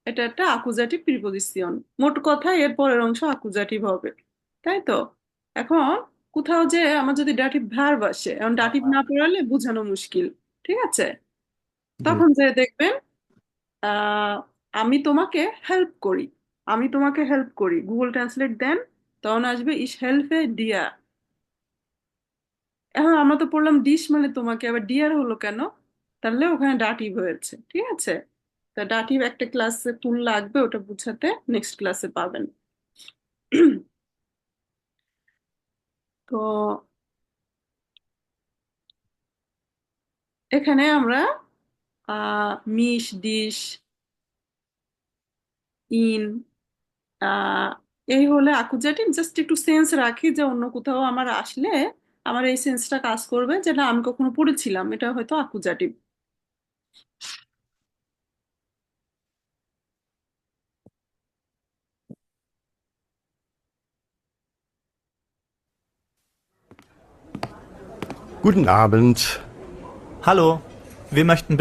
A: এটা একটা আকুজাটিভ প্রিপোজিশন, মোট কথা এর পরের অংশ আকুজাটিভ হবে, তাই তো? এখন কোথাও যে আমার যদি ডাটিভ ভার্ব আসে, এখন ডাটিভ না পড়ালে বোঝানো মুশকিল, ঠিক আছে?
B: জি
A: তখন যে দেখবেন আহ আমি তোমাকে হেল্প করি, আমি তোমাকে হেল্প করি, গুগল ট্রান্সলেট দেন, তখন আসবে ইস হেল্পে ডিয়া। এখন আমরা তো পড়লাম ডিশ মানে তোমাকে, আবার ডিয়ার হলো কেন? তাহলে ওখানে ডাটিভ হয়েছে, ঠিক আছে? তা ডাটিভ একটা ক্লাসে ফুল লাগবে, ওটা বুঝাতে নেক্সট ক্লাসে পাবেন। তো এখানে আমরা মিশ, ডিশ, ইন, আহ এই হলে আকুজাটিভ, জাস্ট একটু সেন্স রাখি যে অন্য কোথাও আমার আসলে আমার এই সেন্সটা কাজ করবে, যেটা আমি কখনো পড়েছিলাম, এটা হয়তো আকুজাটিভ।
F: Guten Abend.
E: Hallo, wir möchten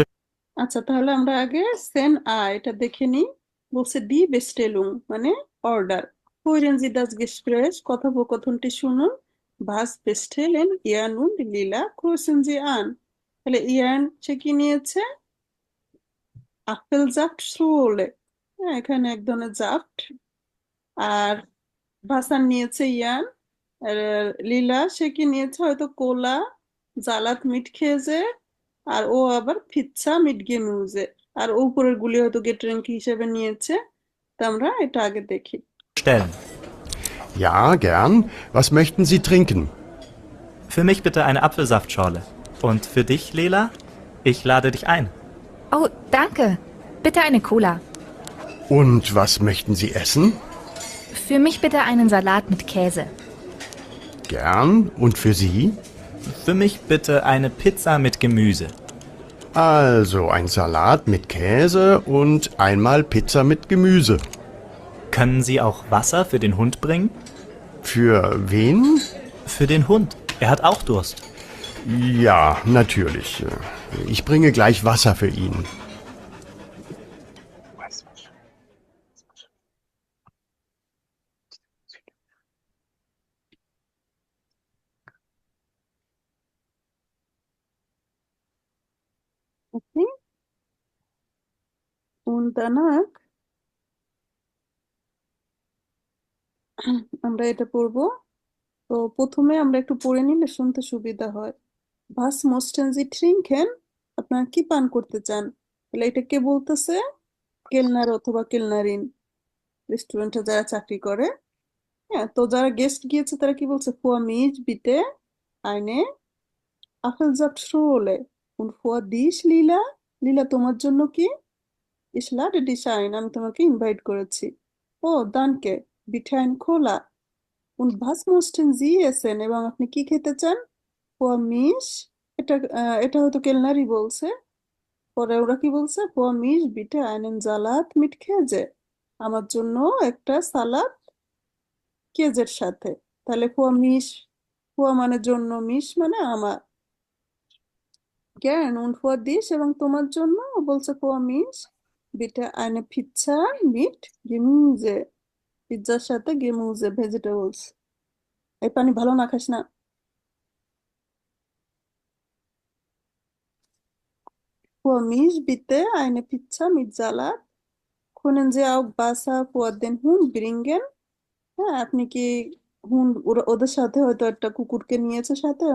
A: আচ্ছা, তাহলে আমরা আগে সেন এটা দেখে নিই। বলছে ডি বেস্টেলুং মানে order, hören Sie das Gespräch, কথোপকথনটি শুনুন, was bestellen Ian und Lila, grüßen Sie an। তাহলে ইয়ান সে কি নিয়েছে? আপেলজাফট শ্রুলে, হ্যাঁ, এখানে এক ধরনের জাফট। আর ভাসান নিয়েছে ইয়ান। আর লীলা সে কি নিয়েছে? হয়তো কোলা, জালাত মিট খেয়েছে, আর ও আবার ফিচ্ছা মিট গেমুজে, আর ও উপরের গুলি হয়তো গেটরেন্ট হিসেবে নিয়েছে। তা আমরা এটা আগে দেখি।
E: bestellen.
F: Ja, gern. Was möchten Sie trinken?
E: Für mich bitte eine Apfelsaftschorle. Und für dich, Lela? Ich lade dich ein.
G: Oh, danke. Bitte eine Cola.
F: Und was möchten Sie essen?
G: Für mich bitte einen Salat mit Käse.
F: Gern. Und für Sie?
E: Für mich bitte eine Pizza mit Gemüse.
F: Also ein Salat mit Käse und einmal Pizza mit Gemüse.
E: Können Sie auch Wasser für den Hund bringen?
F: Für wen?
E: Für den Hund. Er hat auch Durst.
F: Ja, natürlich. Ich bringe gleich Wasser für ihn.
A: Okay. Und danach আমরা এটা পড়বো। তো প্রথমে আমরা একটু পড়ে নিলে শুনতে সুবিধা হয়। ভাস মোস্টেনজি ট্রিঙ্কেন, আপনারা কি পান করতে চান? তাহলে এটা কে বলতেছে? কেলনার অথবা কেলনারিন, রেস্টুরেন্টে যারা চাকরি করে। হ্যাঁ, তো যারা গেস্ট গিয়েছে তারা কি বলছে? ফোয়া মিজ বিতে আইনে আপেলজাফট শ্রোলে, und vor dich লীলা, লীলা তোমার জন্য কি? ich lade dich ein, আমি তোমাকে ইনভাইট করেছি। ও দানকে, bitte ein Cola, und was möchten Sie essen, এবং আপনি কি খেতে চান? for mich, এটা হয়তো কেলনারি বলছে। পরে ওরা কি বলছে? for mich bitte einen Salat mit Käse, আমার জন্য একটা সালাদ কেজের সাথে। তাহলে for mich, for মানে জন্য, মিশ মানে আমার, জ্ঞান und for dich এবং তোমার জন্য বলছে for mich bitte eine Pizza mit Gemüse, পিৎজার সাথে গেমুজে ভেজিটেবলস। এই পানি ভালো না, খাস না? For mich bitte eine Pizza mit Salat, können Sie auch Wasser für den Hund bringen? হ্যাঁ, আপনি কি ওদের সাথে হয়তো একটা কুকুরকে নিয়েছে সাথে,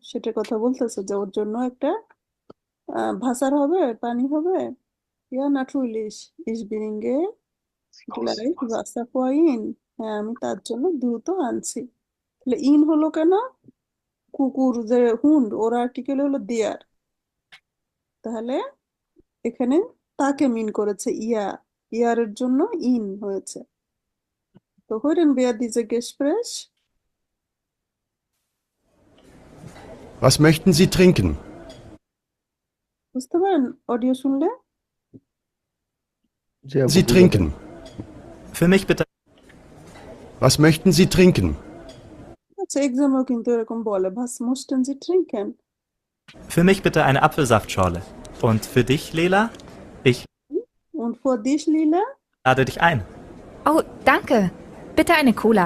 A: সেটার কথা বলতেছে যে ওর জন্য একটা ভাসার হবে, পানি হবে। Ja, natürlich. Ich bringe gleich Wasser vor ihn. হ্যাঁ, আমি তার জন্য দ্রুত আনছি। তাহলে ইন হলো কেন? কুকুর যে হুন্ড, ওর আর্টিকেল হলো দেয়ার। তাহলে এখানে তাকে মিন করেছে ইয়া, ইয়ারের জন্য ইন হয়েছে। তো hören wir diese Gespräch?
F: Was möchten Sie trinken?
A: বুঝতে পারেন অডিও শুনলে?
B: জি আপু,
F: Sie
B: বোঝা যায়।
F: trinken.
E: Für mich bitte.
F: Was möchten Sie trinken?
A: আচ্ছা, এক্সামেও কিন্তু এরকম বলে, was möchten Sie trinken?
E: Für mich bitte eine Apfelsaftschorle. Und für dich, Lela? Ich
A: Und für dich, Lila?
E: lade dich ein.
G: Oh, danke. Bitte eine Cola.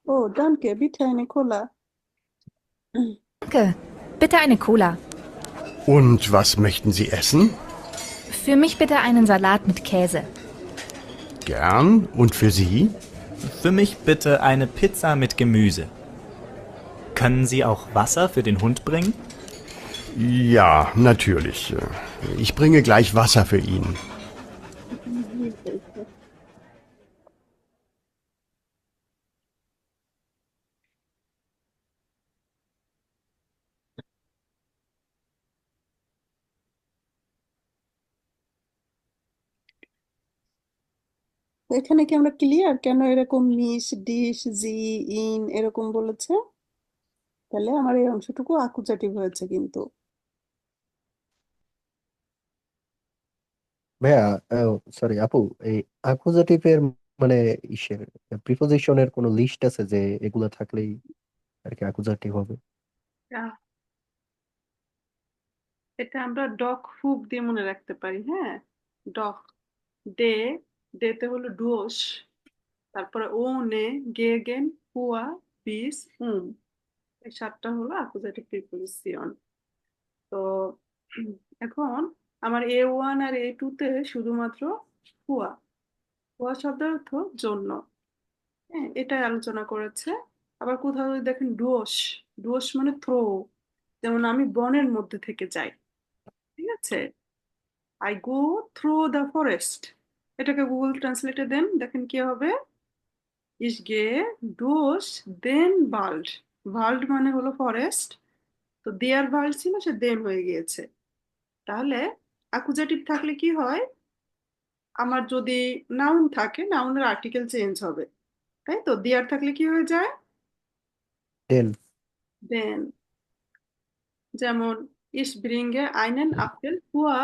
A: Oh, danke, bitte eine Cola.
G: Danke. Bitte eine Cola.
F: Und was möchten Sie essen?
G: Für mich bitte einen Salat mit Käse.
F: Gern. Und für Sie?
E: Für mich bitte eine Pizza mit Gemüse. Können Sie auch Wasser für den Hund bringen?
F: Ja, natürlich. Ich bringe gleich Wasser für ihn.
A: তো এখানে কি আমরা clear কেন এরকম মিশ, dish, G, in এরকম বলেছে? তাহলে আমার এই অংশটুকু আকুজাটিভ হয়েছে কিন্তু।
B: ভাইয়া, সরি আপু, এই অ্যাকুজাটিভের মানে ইসের প্রিপোজিশনের কোনো লিস্ট আছে যে এগুলা থাকলেই আর কি অ্যাকুজাটিভ হবে?
A: এটা আমরা ডক হুক দিয়ে মনে রাখতে পারি। হ্যাঁ, ডক, ডে, ডেতে হলো ডুওস, তারপরে ও নে, গেগেন, হুয়া, বিস, এই 7টা হলো অ্যাকুজাটিভ প্রিপোজিশন। তো এখন আমার A1 আর A2 তে শুধুমাত্র হুয়া, হুয়া শব্দের অর্থ জন্য। হ্যাঁ, এটাই আলোচনা করেছে। আবার কোথাও যদি দেখেন ডুওস, ডুওস মানে থ্রো, যেমন আমি বনের মধ্যে থেকে যাই। ঠিক আছে, I go through the forest. এটাকে গুগল ট্রান্সলেটে দেন, দেখেন কি হবে। ইস গে ডুওস দেন ওয়ার্ল্ড, ওয়ার্ল্ড মানে হলো ফরেস্ট, তো দেয়ার ওয়ার্ল্ড ছিল, সে দেন হয়ে গিয়েছে। তাহলে অ্যাকুজেটিভ থাকলে কি হয়, আমার যদি নাউন থাকে, নাউনের আর্টিকেল চেঞ্জ হবে, তাই তো। দেয়ার থাকলে কি হয়ে যায়,
B: দেন।
A: দেন। যেমন ইস ব্রিঙ্গে আইনেন আপেল ফুয়া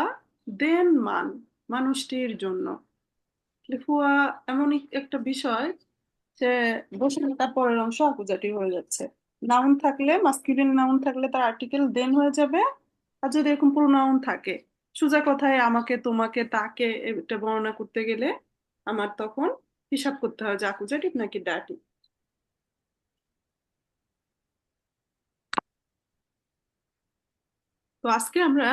A: দেন মান, মানুষটির জন্য। ফুয়া এমন একটা বিষয় যে বসে তার পরের অংশ অ্যাকুজাটিভ হয়ে যাচ্ছে। নাউন থাকলে, মাস্কুলিন নাউন থাকলে তার আর্টিকেল দেন হয়ে যাবে। আর যদি এরকম প্রোনাউন থাকে, সোজা কথায় আমাকে, তোমাকে, তাকে, এটা বর্ণনা করতে গেলে আমার তখন হিসাব করতে হয় যে অ্যাকুজাটিভ নাকি ডাটিভ। তো আজকে আমরা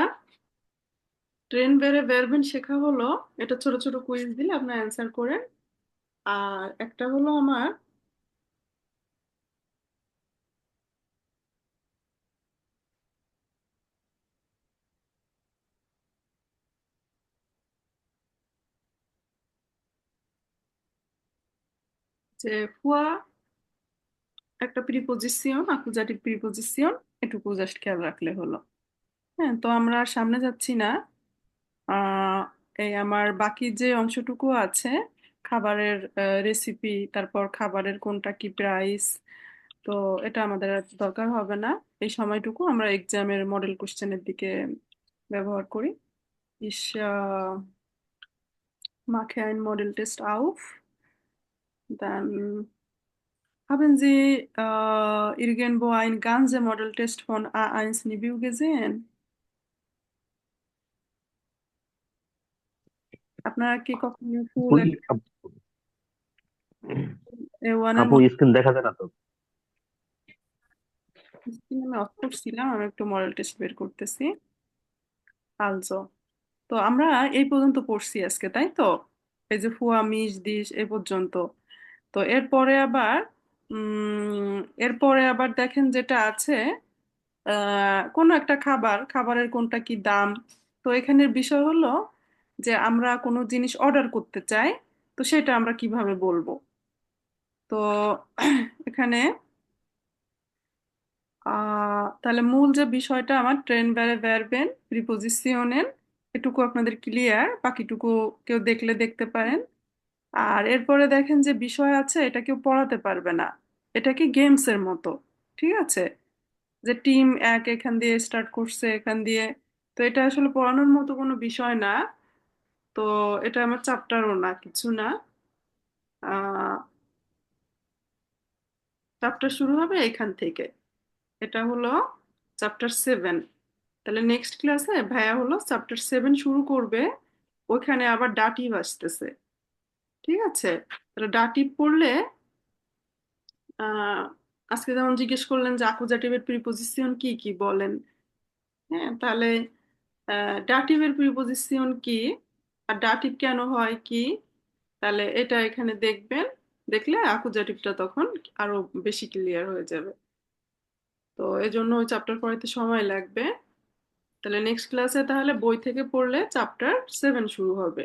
A: ট্রেন বেড়ে বেরবেন শেখা হলো, এটা ছোট ছোট কুইজ দিলে আপনার অ্যান্সার করেন। আর একটা হলো আমার যে ফুয়া একটা প্রিপোজিশন, অ্যাকুজাটিভ প্রিপোজিশন, এটুকু জাস্ট খেয়াল রাখলে হলো। হ্যাঁ, তো আমরা আর সামনে যাচ্ছি না। আহ এই আমার বাকি যে অংশটুকু আছে, খাবারের রেসিপি, তারপর খাবারের কোনটা কি প্রাইস, তো এটা আমাদের আর দরকার হবে না। এই সময়টুকু আমরা এক্সামের মডেল কোশ্চেনের দিকে ব্যবহার করি। Ich mache ein Model-Test auf. Dann haben Sie irgendwo ein ganzes Model-Test von A1 Review gesehen? আপনারা কি কখনো ফুল
H: ওই
A: A1 এর
H: আপু স্ক্রিন দেখা যায় না তো।
A: স্ক্রিন আমি অফ করছিলাম, আমি একটু মডেল টেস্ট বের করতেছি। আলজো, তো আমরা এই পর্যন্ত পড়ছি আজকে, তাই তো। এই যে ফুয়া, মিশ, দিশ, এই পর্যন্ত। তো এরপরে আবার এরপরে আবার দেখেন যেটা আছে, কোনো একটা খাবার, খাবারের কোনটা কি দাম। তো এখানের বিষয় হলো যে আমরা কোনো জিনিস অর্ডার করতে চাই, তো সেটা আমরা কিভাবে বলবো। তো এখানে তাহলে মূল যে বিষয়টা আমার ট্রেন বেড়ে বেরবেন প্রিপোজিশনের, এটুকু আপনাদের ক্লিয়ার, বাকিটুকু কেউ দেখলে দেখতে পারেন। আর এরপরে দেখেন যে বিষয় আছে, এটা কেউ পড়াতে পারবে না, এটা কি গেমস এর মতো, ঠিক আছে, যে টিম এক এখান দিয়ে স্টার্ট করছে এখান দিয়ে, তো এটা আসলে পড়ানোর মতো কোনো বিষয় না। তো এটা আমার চ্যাপ্টারও না, কিছু না। আহ চ্যাপ্টার শুরু হবে এখান থেকে, এটা হলো চ্যাপ্টার 7। তাহলে নেক্সট ক্লাসে ভাইয়া হলো চ্যাপ্টার 7 শুরু করবে, ওইখানে আবার ডাটিভ আসতেছে, ঠিক আছে। তাহলে ডাটিভ পড়লে আহ আজকে যেমন জিজ্ঞেস করলেন যে অ্যাকুজাটিভের প্রিপোজিশন কি কি বলেন, হ্যাঁ, তাহলে ডাটিভের প্রিপোজিশন কি আর ডাটিভ কেন হয় কি, তাহলে এটা এখানে দেখবেন, দেখলে অ্যাকুজাটিভটা তখন আরো বেশি ক্লিয়ার হয়ে যাবে। তো এজন্য ওই চ্যাপ্টার পড়াইতে সময় লাগবে। তাহলে নেক্সট ক্লাসে তাহলে বই থেকে পড়লে চ্যাপ্টার 7 শুরু হবে।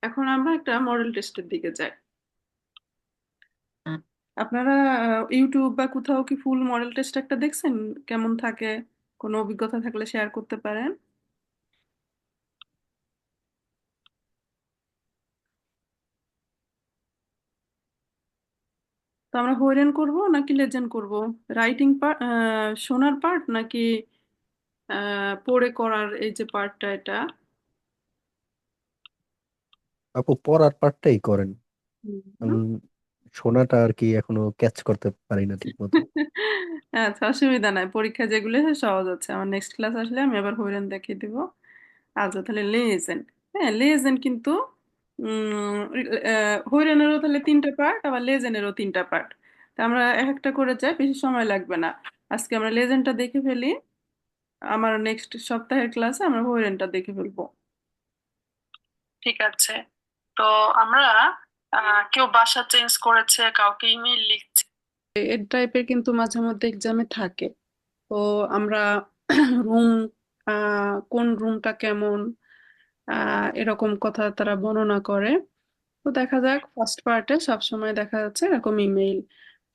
A: এখন আমরা একটা মডেল টেস্টের দিকে যাই। আপনারা ইউটিউব বা কোথাও কি ফুল মডেল টেস্ট একটা দেখছেন, কেমন থাকে? কোনো অভিজ্ঞতা থাকলে শেয়ার করতে পারেন। তো আমরা হইরেন করব নাকি লেজেন্ড করব? রাইটিং পার্ট, শোনার পার্ট নাকি পড়ে করার এই যে পার্টটা, এটা?
B: আপু পড়ার পার্টটাই করেন।
A: হুম।
B: উম, শোনাটা আর কি এখনো ক্যাচ করতে পারি না ঠিক মতো।
A: আচ্ছা, অসুবিধা নাই, পরীক্ষা যেগুলো সহজ আছে, আমার নেক্সট ক্লাস আসলে আমি আবার হইরেন দেখিয়ে দিব। আচ্ছা, তাহলে লেজেন্ড, হ্যাঁ লেজেন্ড কিন্তু হইরেনেরও তাহলে 3টা পার্ট, আবার লেজেন্ডেরও 3টা পার্ট। তা আমরা এক একটা করে যাই, বেশি সময় লাগবে না। আজকে আমরা লেজেন্ডটা দেখে ফেলি, আমার নেক্সট সপ্তাহের ক্লাসে আমরা হইরেনটা দেখে ফেলবো। ঠিক আছে। তো আমরা কেউ বাসা চেঞ্জ করেছে, কাউকে ইমেল লিখছে, এই টাইপের কিন্তু মাঝে মধ্যে এক্সামে থাকে। তো আমরা রুম, কোন রুমটা কেমন, এরকম কথা তারা বর্ণনা করে। তো দেখা যাক, ফার্স্ট পার্টে সবসময় দেখা যাচ্ছে এরকম ইমেইল।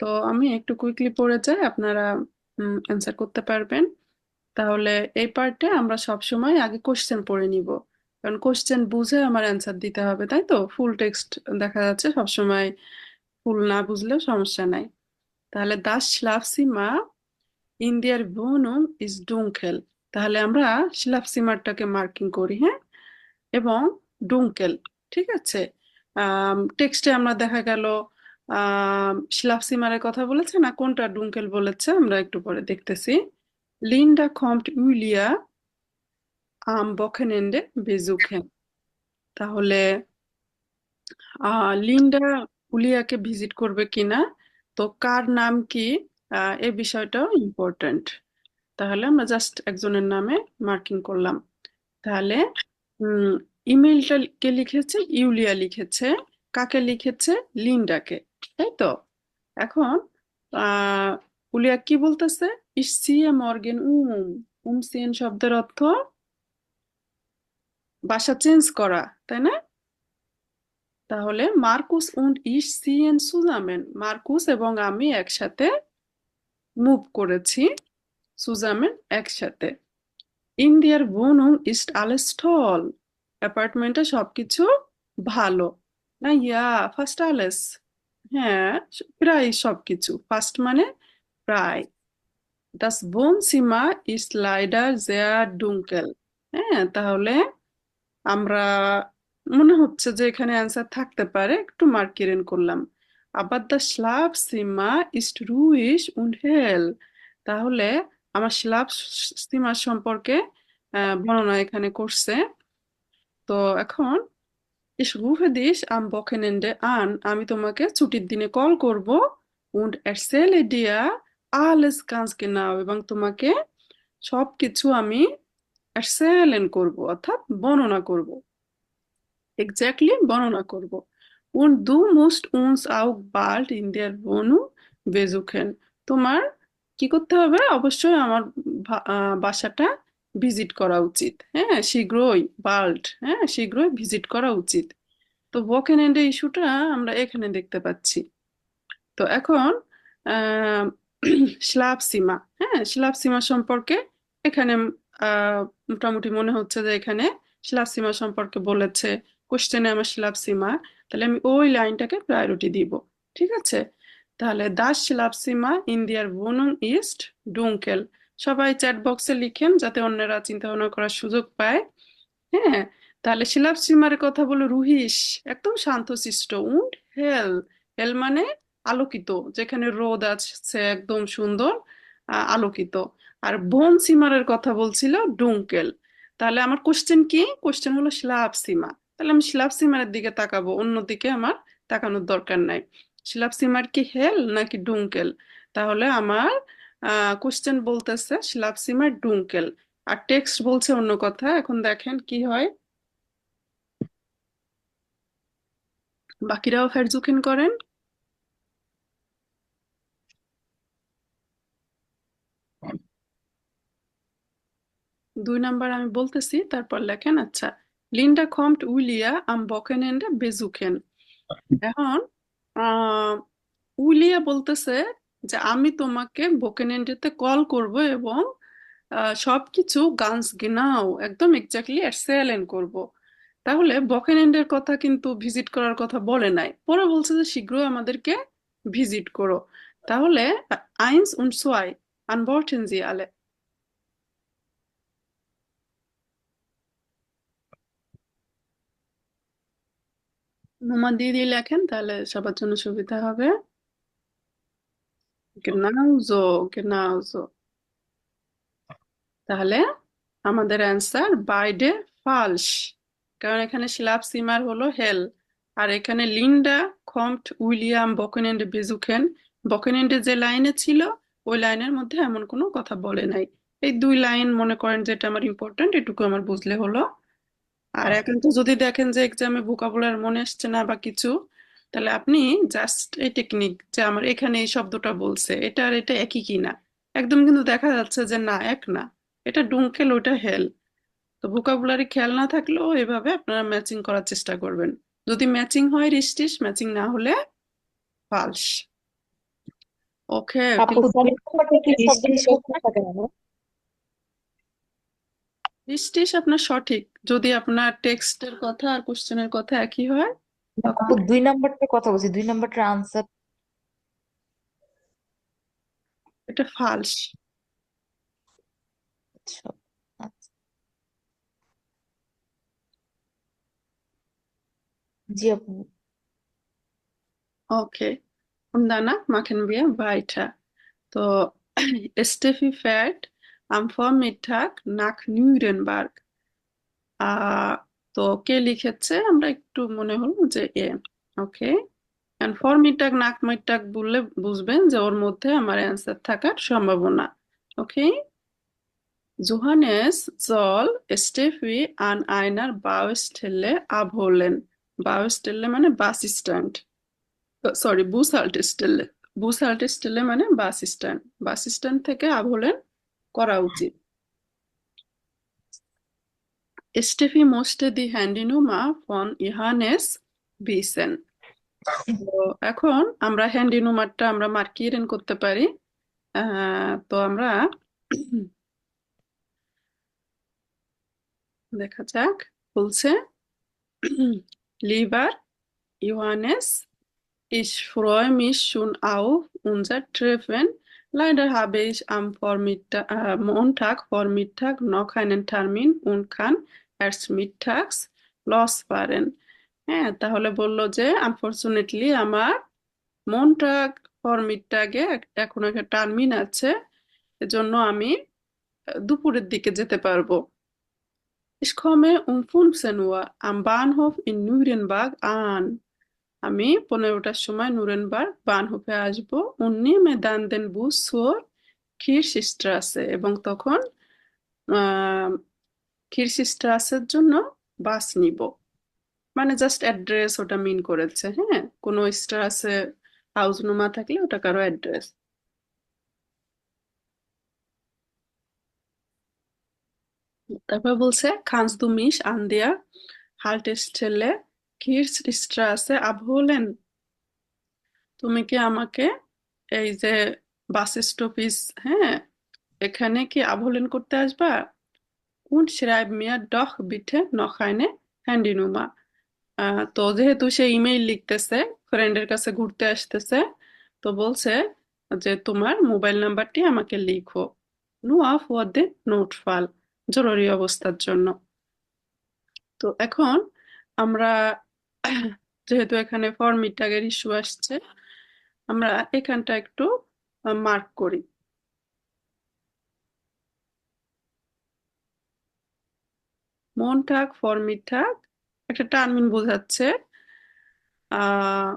A: তো আমি একটু কুইকলি পড়ে যাই, আপনারা অ্যান্সার করতে পারবেন। তাহলে এই পার্টে আমরা সবসময় আগে কোশ্চেন পড়ে নিব, কারণ কোশ্চেন বুঝে আমার অ্যান্সার দিতে হবে, তাই তো। ফুল টেক্সট দেখা যাচ্ছে সবসময়, ফুল না বুঝলেও সমস্যা নাই। তাহলে Das schlafzimmer in der Wohnung ist dunkel, তাহলে আমরা schlafzimmerটাকে মার্কিং করি, হ্যাঁ, এবং ডুঙ্কেল, ঠিক আছে। টেক্সটে আমরা দেখা গেল schlafzimmer কথা বলেছে না, কোনটা ডুঙ্কেল বলেছে আমরা একটু পরে দেখতেছি। Linda kommt Julia am Wochenende besuchen, তাহলে লিন্ডা উলিয়াকে ভিজিট করবে কিনা, তো কার নাম কি, এই বিষয়টাও ইম্পর্ট্যান্ট। তাহলে আমরা জাস্ট একজনের নামে মার্কিং করলাম। তাহলে ইমেলটা কে লিখেছে? ইউলিয়া লিখেছে। কাকে লিখেছে? লিন্ডাকে, তাই তো। এখন আহ উলিয়া কি বলতেছে? ইস সিয়ে মর্গেন সিয়েন শব্দের অর্থ বাসা চেঞ্জ করা, তাই না? তাহলে মার্কুস উন্ড ইশ সিয়েন সুজামেন, মার্কুস এবং আমি একসাথে মুভ করেছি, সুজামেন একসাথে। ইন দিয়ার wohnung ist alles toll, অ্যাপার্টমেন্টে সবকিছু ভালো। না, ইয়া ফার্স্ট আলেস, হ্যাঁ প্রায় সবকিছু, ফার্স্ট মানে প্রায়। das Wohnzimmer ist leider sehr dunkel, হ্যাঁ, তাহলে আমরা মনে হচ্ছে যে এখানে অ্যান্সার থাকতে পারে, একটু মার্কিরেন করলাম। আবার দা Schlafzimmer ist ruhig und hell, তাহলে আমার Schlafzimmer সম্পর্কে বর্ণনা এখানে করছে। তো এখন ich rufe dich am Wochenende an, আমি তোমাকে ছুটির দিনে কল করব, und erzähle dir alles ganz genau, এবং তোমাকে সবকিছু আমি erzählen করব, অর্থাৎ বর্ণনা করব, এক্স্যাক্টলি বর্ণনা করব। Und du musst uns auch bald in der Wohnung besuchen, তোমার কি করতে হবে? অবশ্যই আমার বাসাটা ভিজিট করা উচিত। হ্যাঁ, শীঘ্রই বাল্ড, হ্যাঁ শীঘ্রই ভিজিট করা উচিত। তো বকেনেন্ডের ইস্যুটা আমরা এখানে দেখতে পাচ্ছি। তো এখন আহ স্লাভ সীমা, হ্যাঁ স্লাভ সীমা সম্পর্কে এখানে মোটামুটি মনে হচ্ছে যে এখানে স্লাভ সীমা সম্পর্কে বলেছে, কোশ্চেনে আমার স্লাভ সীমা, তাহলে আমি ওই লাইনটাকে প্রায়োরিটি দিব। ঠিক আছে, তাহলে দাস স্লাভ সীমা ইন্ডিয়ার wohnung ইস্ট ডুঙ্কেল। সবাই চ্যাট বক্সে লিখেন যাতে অন্যরা চিন্তা ভাবনা করার সুযোগ পায়। হ্যাঁ, তাহলে শিলাপ সীমার কথা বলো রুহিস, একদম শান্তশিষ্ট। উন্ড হেল, হেল মানে আলোকিত, যেখানে রোদ আছে একদম সুন্দর আলোকিত। আর বোন সীমারের কথা বলছিল ডুঙ্কেল। তাহলে আমার কোশ্চেন কি? কোশ্চেন হলো শিলাপ সীমা, তাহলে আমি শিলাপ সীমারের দিকে তাকাবো, অন্যদিকে আমার তাকানোর দরকার নাই। শিলাপ সীমার কি হেল নাকি ডুঙ্কেল? তাহলে আমার কোশ্চেন বলতেছে শিলাপ সীমার ডুঙ্কেল, আর টেক্সট বলছে অন্য কথা। এখন দেখেন কি হয়, বাকিরাও ফেরজুকিন করেন। 2 নাম্বার আমি বলতেছি, তারপর লেখেন। আচ্ছা, লিন্ডা কম্ট উইলিয়া আম বকেনেন্ডে বেজুকেন। এখন আহ উইলিয়া বলতেছে যে আমি তোমাকে বকেনেন্ডেতে কল করব এবং সবকিছু গানস গিনাও একদম এক্স্যাক্টলি এরসেলেন করব। তাহলে বকেনেন্ডের কথা কিন্তু ভিজিট করার কথা বলে নাই, পরে বলছে যে শীঘ্রই আমাদেরকে ভিজিট করো। তাহলে আইনস und zwei antworten Sie alle। Noman দিয়ে দিয়ে লেখেন, তাহলে সবার জন্য সুবিধা হবে। genauso, genauso। তাহলে আমাদের অ্যান্সার বাইডে ফালস, কারণ এখানে শিলাপ সিমার হলো হেল, আর এখানে লিন্ডা কম্ট উইলিয়াম বকেনেন্ডে বেজুকেন, বকেনেন্ডে যে লাইনে ছিল ওই লাইনের মধ্যে এমন কোনো কথা বলে নাই। এই 2 লাইন মনে করেন যেটা আমার ইম্পর্টেন্ট, এটুকু আমার বুঝলে হলো। আর এখন তো যদি দেখেন যে এক্সামে ভোকাবুলারি মনে আসছে না বা কিছু, তাহলে আপনি জাস্ট এই টেকনিক, যে আমার এখানে এই শব্দটা বলছে এটা আর এটা একই কিনা, একদম কিন্তু দেখা যাচ্ছে যে না এক না, এটা ডুঙ্কেল ওটা হেল। তো ভোকাবুলারি খেয়াল না থাকলেও এভাবে আপনারা ম্যাচিং করার চেষ্টা করবেন। যদি ম্যাচিং হয় রিস্টিস, ম্যাচিং না হলে ফালস। ওকে,
H: আপু দুই নাম্বারটা কি শব্দটা কোথায় থাকে না?
A: রিস্টিস আপনার সঠিক যদি আপনার টেক্সটের কথা আর কোশ্চেনের কথা একই হয়, তখন
H: আপু 2 নাম্বারটার কথা বলছি, 2 নাম্বারটার আনসার।
A: এটা ফালস।
H: আচ্ছা, জি আপু।
A: Okay, und danach machen wir weiter. তো Steffi fährt am Vormittag nach Nürnberg। আহ তো কে লিখেছে আমরা একটু মনে হলো যে এ। ওকে, and Vormittag Nachmittag বললে বুঝবেন যে ওর মধ্যে আমার অ্যান্সার থাকার সম্ভাবনা। ওকে, Johannes soll Steffi an einer Baustelle abholen। Baustelle মানে বাস স্ট্যান্ড, সরি বুসহাল্টেস্টেলে, বুসহাল্টেস্টেলে মানে বাস স্ট্যান্ড, বাস স্ট্যান্ড থেকে আভোলেন করা উচিত। Steffi musste die Handynummer von Johannes wissen। তো এখন আমরা হ্যান্ডিনুমারটা আমরা মার্কিয়েরেন করতে পারি। তো আমরা দেখা যাক, বলছে liver Johannes, ich freue mich schon auf unser Treffen. Leider habe ich am Montagvormittag noch einen Termin und kann erst mittags losfahren। হ্যাঁ, তাহলে বললো যে আনফরচুনেটলি আমার মন্টাগ ফরমিটটাগে এখন একটা টার্মিন আছে, এজন্য আমি দুপুরের দিকে যেতে পারবো। Ich komme um 15 Uhr am Bahnhof in Nürnberg an। আমি 15টার সময় নুরেনবার্গ বানহোফে আসবো। উনি মেদান দেন বুস zur Kirchstraße, এবং তখন আহ কিরশিস্ট্রাসের জন্য বাস নিব। মানে জাস্ট অ্যাড্রেস ওটা মিন করেছে, হ্যাঁ কোনো স্ট্রাসে হাউস নোমা থাকলে ওটা কারো অ্যাড্রেস। তারপর বলছে kannst du mich an der Haltestelle Kirchstraße abholen? তুমি কি আমাকে এই যে বাস স্টপিস, হ্যাঁ, এখানে কি আভোলেন করতে আসবা? Und schreib mir doch bitte noch eine Handynummer. তো যেহেতু সে ইমেইল লিখতেছে, ফ্রেন্ডের কাছে ঘুরতে আসতেছে, তো বলছে যে তোমার মোবাইল নাম্বারটি আমাকে লিখো। Nur für den Notfall, জরুরি অবস্থার জন্য। তো এখন আমরা যেহেতু এখানে ফরম্যাট ট্যাগের ইস্যু আসছে, আমরা এখানটা একটু মার্ক করি। মনটাগ ফরমিটাগ একটা টার্মিন বোঝাচ্ছে। আহ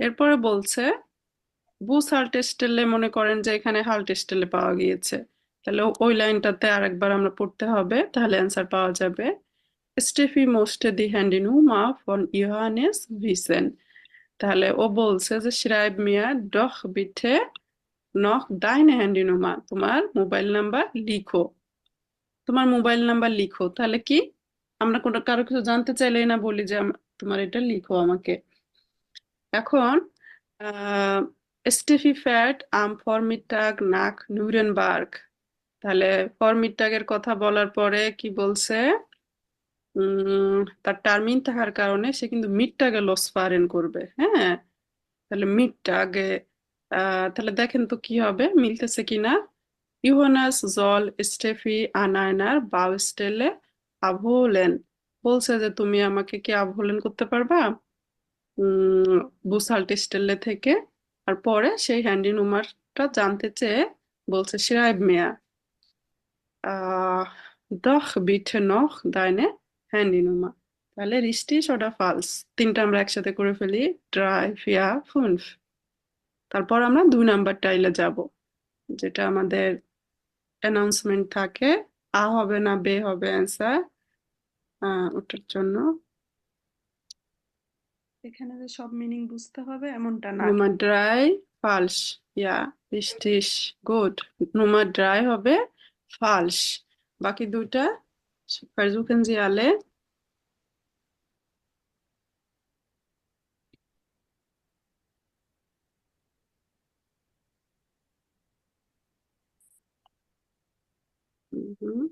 A: এরপরে বলছে বুস হালটেস্টেলে, মনে করেন যে এখানে হালটেস্টেলে পাওয়া গিয়েছে, তাহলে ওই লাইনটাতে আরেকবার আমরা পড়তে হবে, তাহলে অ্যান্সার পাওয়া যাবে। স্টেফি মোস্টে দি হ্যান্ডিনুমা ফন ইয়োহানেস ভিসেন, তাহলে ও বলছে যে শ্রাইব মিয়া ডখ বিঠে নখ ডাইনে হ্যান্ডিনুমা, তোমার মোবাইল নাম্বার লিখো, তোমার মোবাইল নাম্বার লিখো। তাহলে কি আমরা কোনো কারো কিছু জানতে চাইলেই না বলি যে তোমার এটা লিখো আমাকে। এখন স্টেফি ফ্যাট আম ফরমিটাগ নাক নিউরেনবার্গ, তাহলে ফরমিটাগের কথা বলার পরে কি বলছে, তার টার্মিন থাকার কারণে সে কিন্তু মিডটাগে লস ফারেন করবে, হ্যাঁ, তাহলে মিডটাগে তাহলে দেখেন তো কি হবে, মিলতেছে কিনা। ইউহানাস জল স্টেফি আনায়নার বাউস্টেলে আভোলেন, বলছে যে তুমি আমাকে কি আভোলেন করতে পারবা বুসালটিস্টেলে থেকে। আর পরে সেই হ্যান্ডি নুমারটা জানতে চেয়ে বলছে শ্রাইব মিয়া ডখ বিটে নখ দাইনে হ্যান্ডি নুমা, তাহলে রিস্টিস ওটা ফালস, তিনটা আমরা একসাথে করে ফেলি, ড্রাই ফিয়া ফুনফ। তারপর আমরা 2 নাম্বার টাইলে যাব, যেটা আমাদের অ্যানাউন্সমেন্ট থাকে, আ হবে না বে হবে অ্যান্সার, ওটার জন্য এখানে যে সব মিনিং বুঝতে হবে এমনটা না। Nummer 3 falsch, ja richtig gut, Nummer 3 হবে falsch, বাকি দুইটা versuchen Sie alle. Mhm.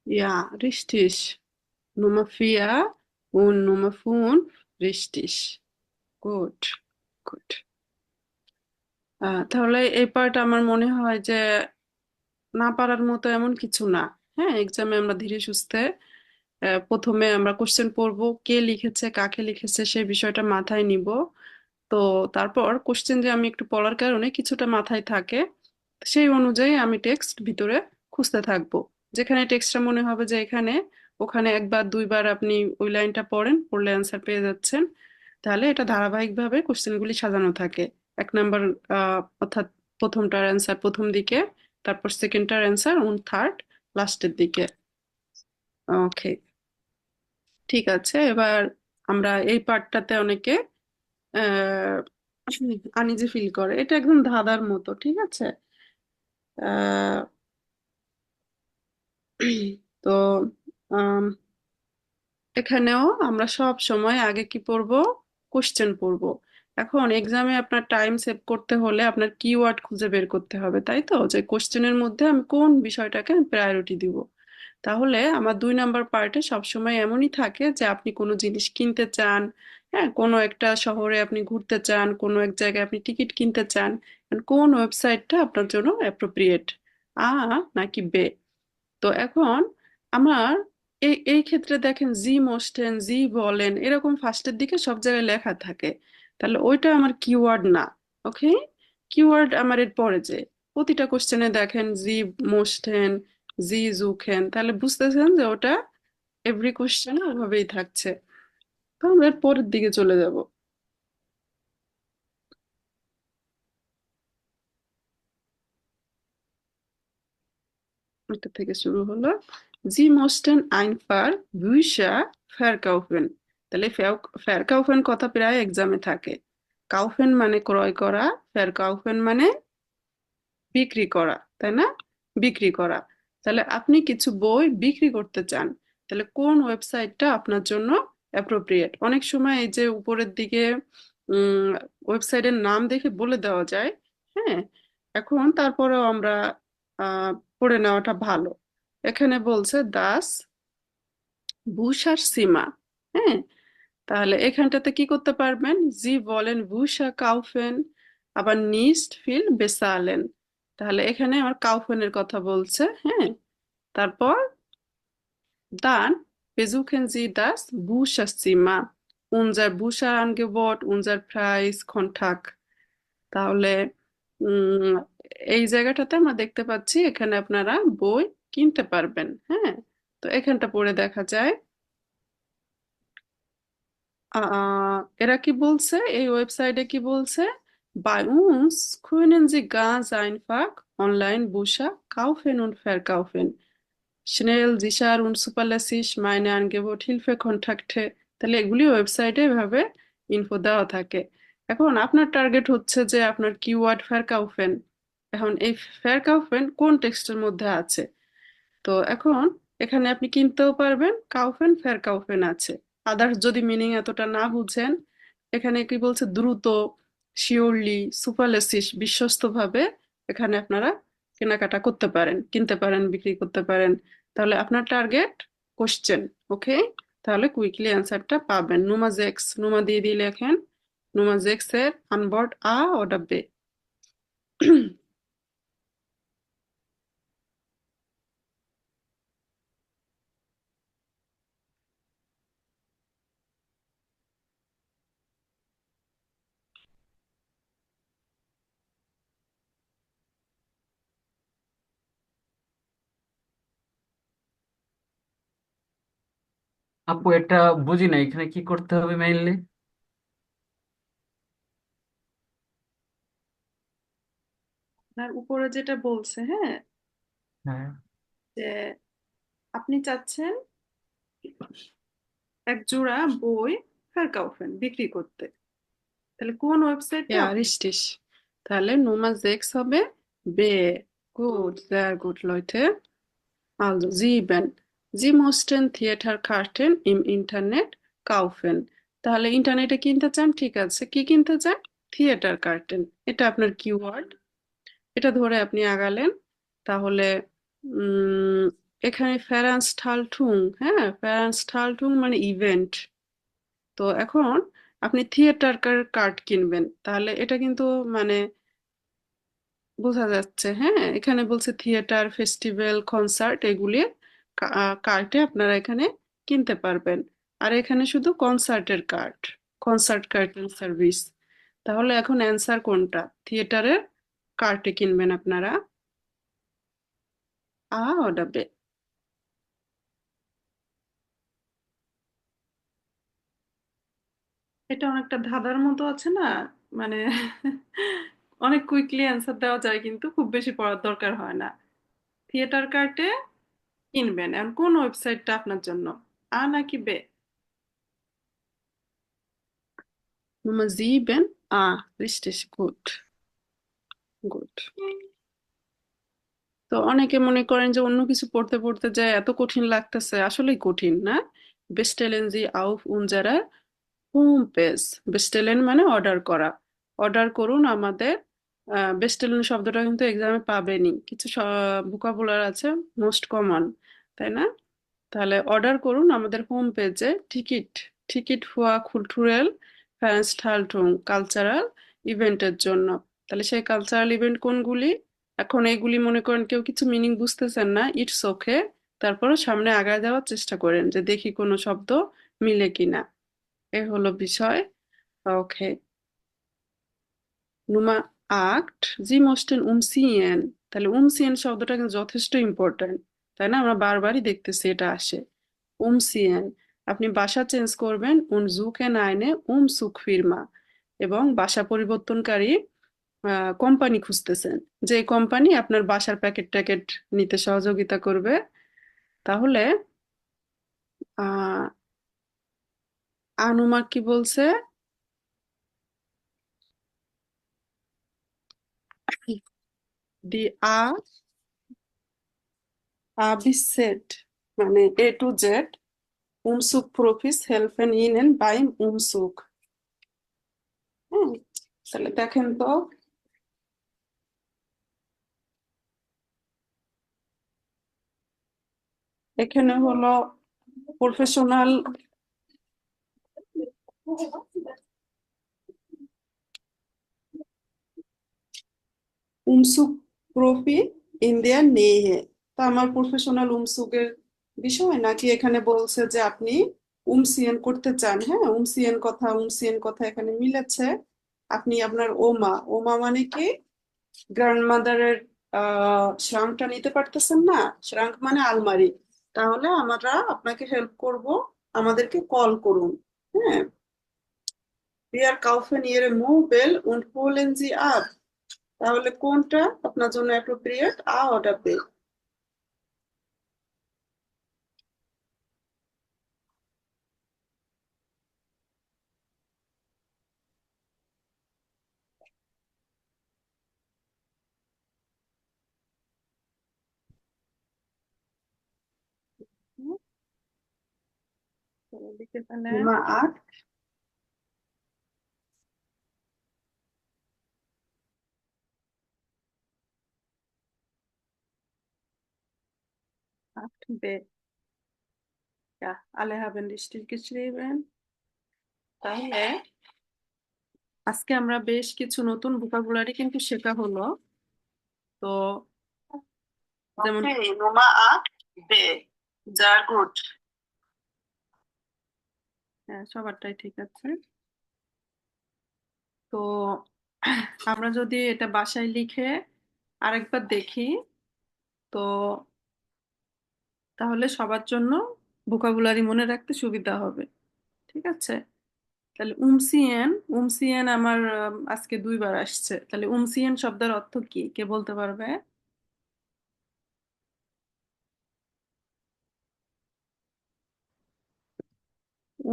A: Ja, richtig. Nummer 4 und Nummer 5 richtig. Gut, gut. তাহলে এই পার্ট আমার মনে হয় যে না পারার মতো এমন কিছু না। হ্যাঁ, এক্সামে আমরা ধীরে সুস্থে প্রথমে আমরা কোশ্চেন পড়বো, কে লিখেছে কাকে লিখেছে সেই বিষয়টা মাথায় নিব। তো তারপর কোশ্চেন যে আমি একটু পড়ার কারণে কিছুটা মাথায় থাকে, সেই অনুযায়ী আমি টেক্সট ভিতরে খুঁজতে থাকবো। যেখানে টেক্সটটা মনে হবে যে এখানে, ওখানে একবার দুইবার আপনি ওই লাইনটা পড়েন, পড়লে অ্যান্সার পেয়ে যাচ্ছেন। তাহলে এটা ধারাবাহিকভাবে কোশ্চেনগুলি সাজানো থাকে। 1 নাম্বার অর্থাৎ প্রথমটার অ্যান্সার প্রথম দিকে, তারপর সেকেন্ডটার অ্যান্সার এবং থার্ড লাস্টের দিকে। ওকে, ঠিক আছে। এবার আমরা এই পার্টটাতে অনেকে আহ আনইজি ফিল করে, এটা একদম ধাঁধার মতো, ঠিক আছে। আহ তো আম, এখানেও আমরা সব সময় আগে কি পড়বো, কোশ্চেন পড়বো। এখন এক্সামে আপনার টাইম সেভ করতে হলে আপনার কিওয়ার্ড খুঁজে বের করতে হবে, তাই তো, যে কোশ্চেনের মধ্যে আমি কোন বিষয়টাকে প্রায়োরিটি দিব। তাহলে আমার 2 নাম্বার পার্টে সবসময় এমনই থাকে যে আপনি কোনো জিনিস কিনতে চান, হ্যাঁ, কোনো একটা শহরে আপনি ঘুরতে চান, কোনো এক জায়গায় আপনি টিকিট কিনতে চান, কোন ওয়েবসাইটটা আপনার জন্য অ্যাপ্রোপ্রিয়েট, আ নাকি বে। তো এখন আমার এই ক্ষেত্রে দেখেন জি মোস্টেন, জি বলেন, এরকম ফার্স্টের দিকে সব জায়গায় লেখা থাকে। তাহলে ওইটা আমার কিওয়ার্ড না। ওকে, কিওয়ার্ড আমার এর পরে যে প্রতিটা কোশ্চেনে দেখেন জি মোস্টেন, জি জুখেন, তাহলে বুঝতেছেন যে ওটা এভরি কোশ্চেনে ওভাবেই থাকছে। তো আমরা এর পরের দিকে চলে যাব। এটা থেকে শুরু হলো, জি মোস্টেন আইনফার বুইসা ফেরকাউফেন। তাহলে ফেরকাউফেন কথা প্রায় এক্সামে থাকে। কাউফেন মানে ক্রয় করা, ফেরকাউফেন মানে বিক্রি করা, তাই না? বিক্রি করা। তাহলে আপনি কিছু বই বিক্রি করতে চান, তাহলে কোন ওয়েবসাইটটা আপনার জন্য অ্যাপ্রোপ্রিয়েট? অনেক সময় এই যে উপরের দিকে ওয়েবসাইটের নাম দেখে বলে দেওয়া যায়, হ্যাঁ। এখন তারপরেও আমরা আহ পড়ে নেওয়াটা ভালো। এখানে বলছে দাস বুসার সীমা, হ্যাঁ। তাহলে এখানটাতে কি করতে পারবেন? জি বলেন বুসা কাউফেন, আবার নিস্ট ফিল বেসালেন। তাহলে এখানে আমার কাউফেনের কথা বলছে, হ্যাঁ। তারপর dann besuchen Sie das Bücherzimmer. Unser Bücherangebot, unser Preis, Kontakt. তাহলে উম, এই জায়গাটাতে আমরা দেখতে পাচ্ছি এখানে আপনারা বই কিনতে পারবেন, হ্যাঁ। তো এখানটা পড়ে দেখা যায় এরা কি বলছে, এই ওয়েবসাইটে কি বলছে? Bei uns können Sie ganz einfach online Bücher kaufen und verkaufen. Schnell, sicher und zuverlässig, meine Angebot, Hilfe, Kontakte। তাহলে এগুলি ওয়েবসাইটে এভাবে ইনফো দেওয়া থাকে। এখন আপনার টার্গেট হচ্ছে যে আপনার কিওয়ার্ড ফেরকাউফেন। এখন এই ফেরকাউফেন কোন টেক্সটের মধ্যে আছে? তো এখন এখানে আপনি কিনতেও পারবেন, কাউফেন ফেরকাউফেন আছে। আদার্স যদি মিনিং এতটা না বুঝেন, এখানে কি বলছে? দ্রুত, শিওরলি, সুপারলেসিস, বিশ্বস্তভাবে এখানে আপনারা কেনাকাটা করতে পারেন, কিনতে পারেন, বিক্রি করতে পারেন। তাহলে আপনার টার্গেট কোশ্চেন, ওকে। তাহলে কুইকলি অ্যান্সারটা পাবেন। নুমাজেক্স, নুমা দিয়ে দিয়ে লেখেন নুমাজেক্স এর আনবর্ড আ ওটা বে।
I: আপু এটা বুঝি না, এখানে কি করতে হবে মেইনলি?
A: আপনার উপরে যেটা বলছে, হ্যাঁ,
I: হ্যাঁ।
A: যে আপনি চাচ্ছেন এক জোড়া বই verkaufen, বিক্রি করতে। তাহলে কোন ওয়েবসাইটে? Ja, richtig. তাহলে Nummer 6 হবে B. Gut, sehr gut, Leute. Also 7. Sie mussten Theaterkarten im Internet kaufen. তাহলে ইন্টারনেটে কিনতে চান, ঠিক আছে। কি কিনতে চান? Theatre curtain. এটা আপনার কিওয়ার্ড। এটা ধরে আপনি আগালেন। তাহলে উম, এখানে ফেরানস্টালটুং, হ্যাঁ, ফেরানস্টালটুং মানে ইভেন্ট। তো এখন আপনি থিয়েটার কার্ড কিনবেন, তাহলে এটা কিন্তু মানে বোঝা যাচ্ছে, হ্যাঁ। এখানে বলছে থিয়েটার, ফেস্টিভ্যাল, কনসার্ট, এগুলি কার্ডে আপনারা এখানে কিনতে পারবেন। আর এখানে শুধু কনসার্টের কার্ড, কনসার্ট কার্টেন সার্ভিস। তাহলে এখন অ্যান্সার কোনটা? থিয়েটারের কার্ডে কিনবেন আপনারা, অর্ডার বে। এটা অনেকটা ধাঁধার মতো আছে না, মানে অনেক কুইকলি অ্যান্সার দেওয়া যায় কিন্তু খুব বেশি পড়ার দরকার হয় না। থিয়েটার কার্টে কিনবেন, এখন কোন ওয়েবসাইটটা আপনার জন্য? নাকি বে? Nummer 7. Richtig, gut. Gut. তো অনেকে মনে করেন যে অন্য কিছু পড়তে পড়তে যায় এত কঠিন লাগতেছে, আসলেই কঠিন না। Bestellen Sie auf unserer Homepage. Bestellen মানে অর্ডার করা। অর্ডার করুন আমাদের। বেস্টেলেন শব্দটা কিন্তু এক্সামে পাবেনই, কিছু ভোকাবুলার আছে মোস্ট কমন, তাই না? তাহলে অর্ডার করুন আমাদের হোম পেজে টিকিট, টিকিট ফুয়া কুলটুরাল ভ্যারানস্টালটুং, কালচারাল ইভেন্টের জন্য। তাহলে সেই কালচারাল ইভেন্ট কোনগুলি? এখন এগুলি মনে করেন কেউ কিছু মিনিং বুঝতেছেন না, ইটস ওকে, তারপরও সামনে আগায় যাওয়ার চেষ্টা করেন যে দেখি কোনো শব্দ মিলে কিনা। এ হলো বিষয়। ওকে, Nummer 8, Sie möchten umziehen। তাহলে umziehen শব্দটা কিন্তু যথেষ্ট ইম্পর্ট্যান্ট, তাই না? আমরা বারবারই দেখতেছি এটা আসে। umziehen, আপনি বাসা চেঞ্জ করবেন und suchen eine Umzugfirma, এবং বাসা পরিবর্তনকারী কোম্পানি খুঁজতেছেন, যে কোম্পানি আপনার বাসার প্যাকেট ট্যাকেট নিতে সহযোগিতা করবে। তাহলে আহ আনুমা কি বলছে? দি A bis Z, মানে A to Z, Umzugprofis helfen Ihnen beim Umzug। হুম, তাহলে দেখেন তো, এখানে হলো প্রফেশনাল উমসুক প্রফি ইন দেয়ার নেহে। তো আমার প্রফেশনাল উমসুকের বিষয় নাকি এখানে বলছে যে আপনি উমসিএন করতে চান? হ্যাঁ, উমসিএন কথা এখানে মিলেছে। আপনি আপনার ওমা, ওমা মানে কি? গ্র্যান্ডমাদারের শ্রাঙ্কটা নিতে পারতেছেন না, শ্রাঙ্ক মানে আলমারি। তাহলে আমরা আপনাকে হেল্প করব, আমাদেরকে কল করুন। হ্যাঁ, wir kaufen ihre Möbel und holen sie ab। তাহলে কোনটা আপনার জন্য অ্যাপ্রোপ্রিয়েট, আ অর্ডার পে? লিখে ফেলেন। Nummer 8, 8b। Ja, alle haben richtig geschrieben। তাহলে আজকে আমরা বেশ কিছু নতুন ভোকাবুলারি কিন্তু শেখা হলো। তো যেমন Nummer 8b, sehr gut। হ্যাঁ, সবারটাই ঠিক আছে। তো আমরা যদি এটা বাসায় লিখে আরেকবার দেখি, তো তাহলে সবার জন্য ভোকাবুলারি মনে রাখতে সুবিধা হবে। ঠিক আছে, তাহলে উমসিয়েন, উমসিয়েন আমার আজকে 2বার আসছে। তাহলে উমসিয়েন শব্দের অর্থ কি, কে বলতে পারবে?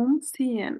A: উমসিয়েন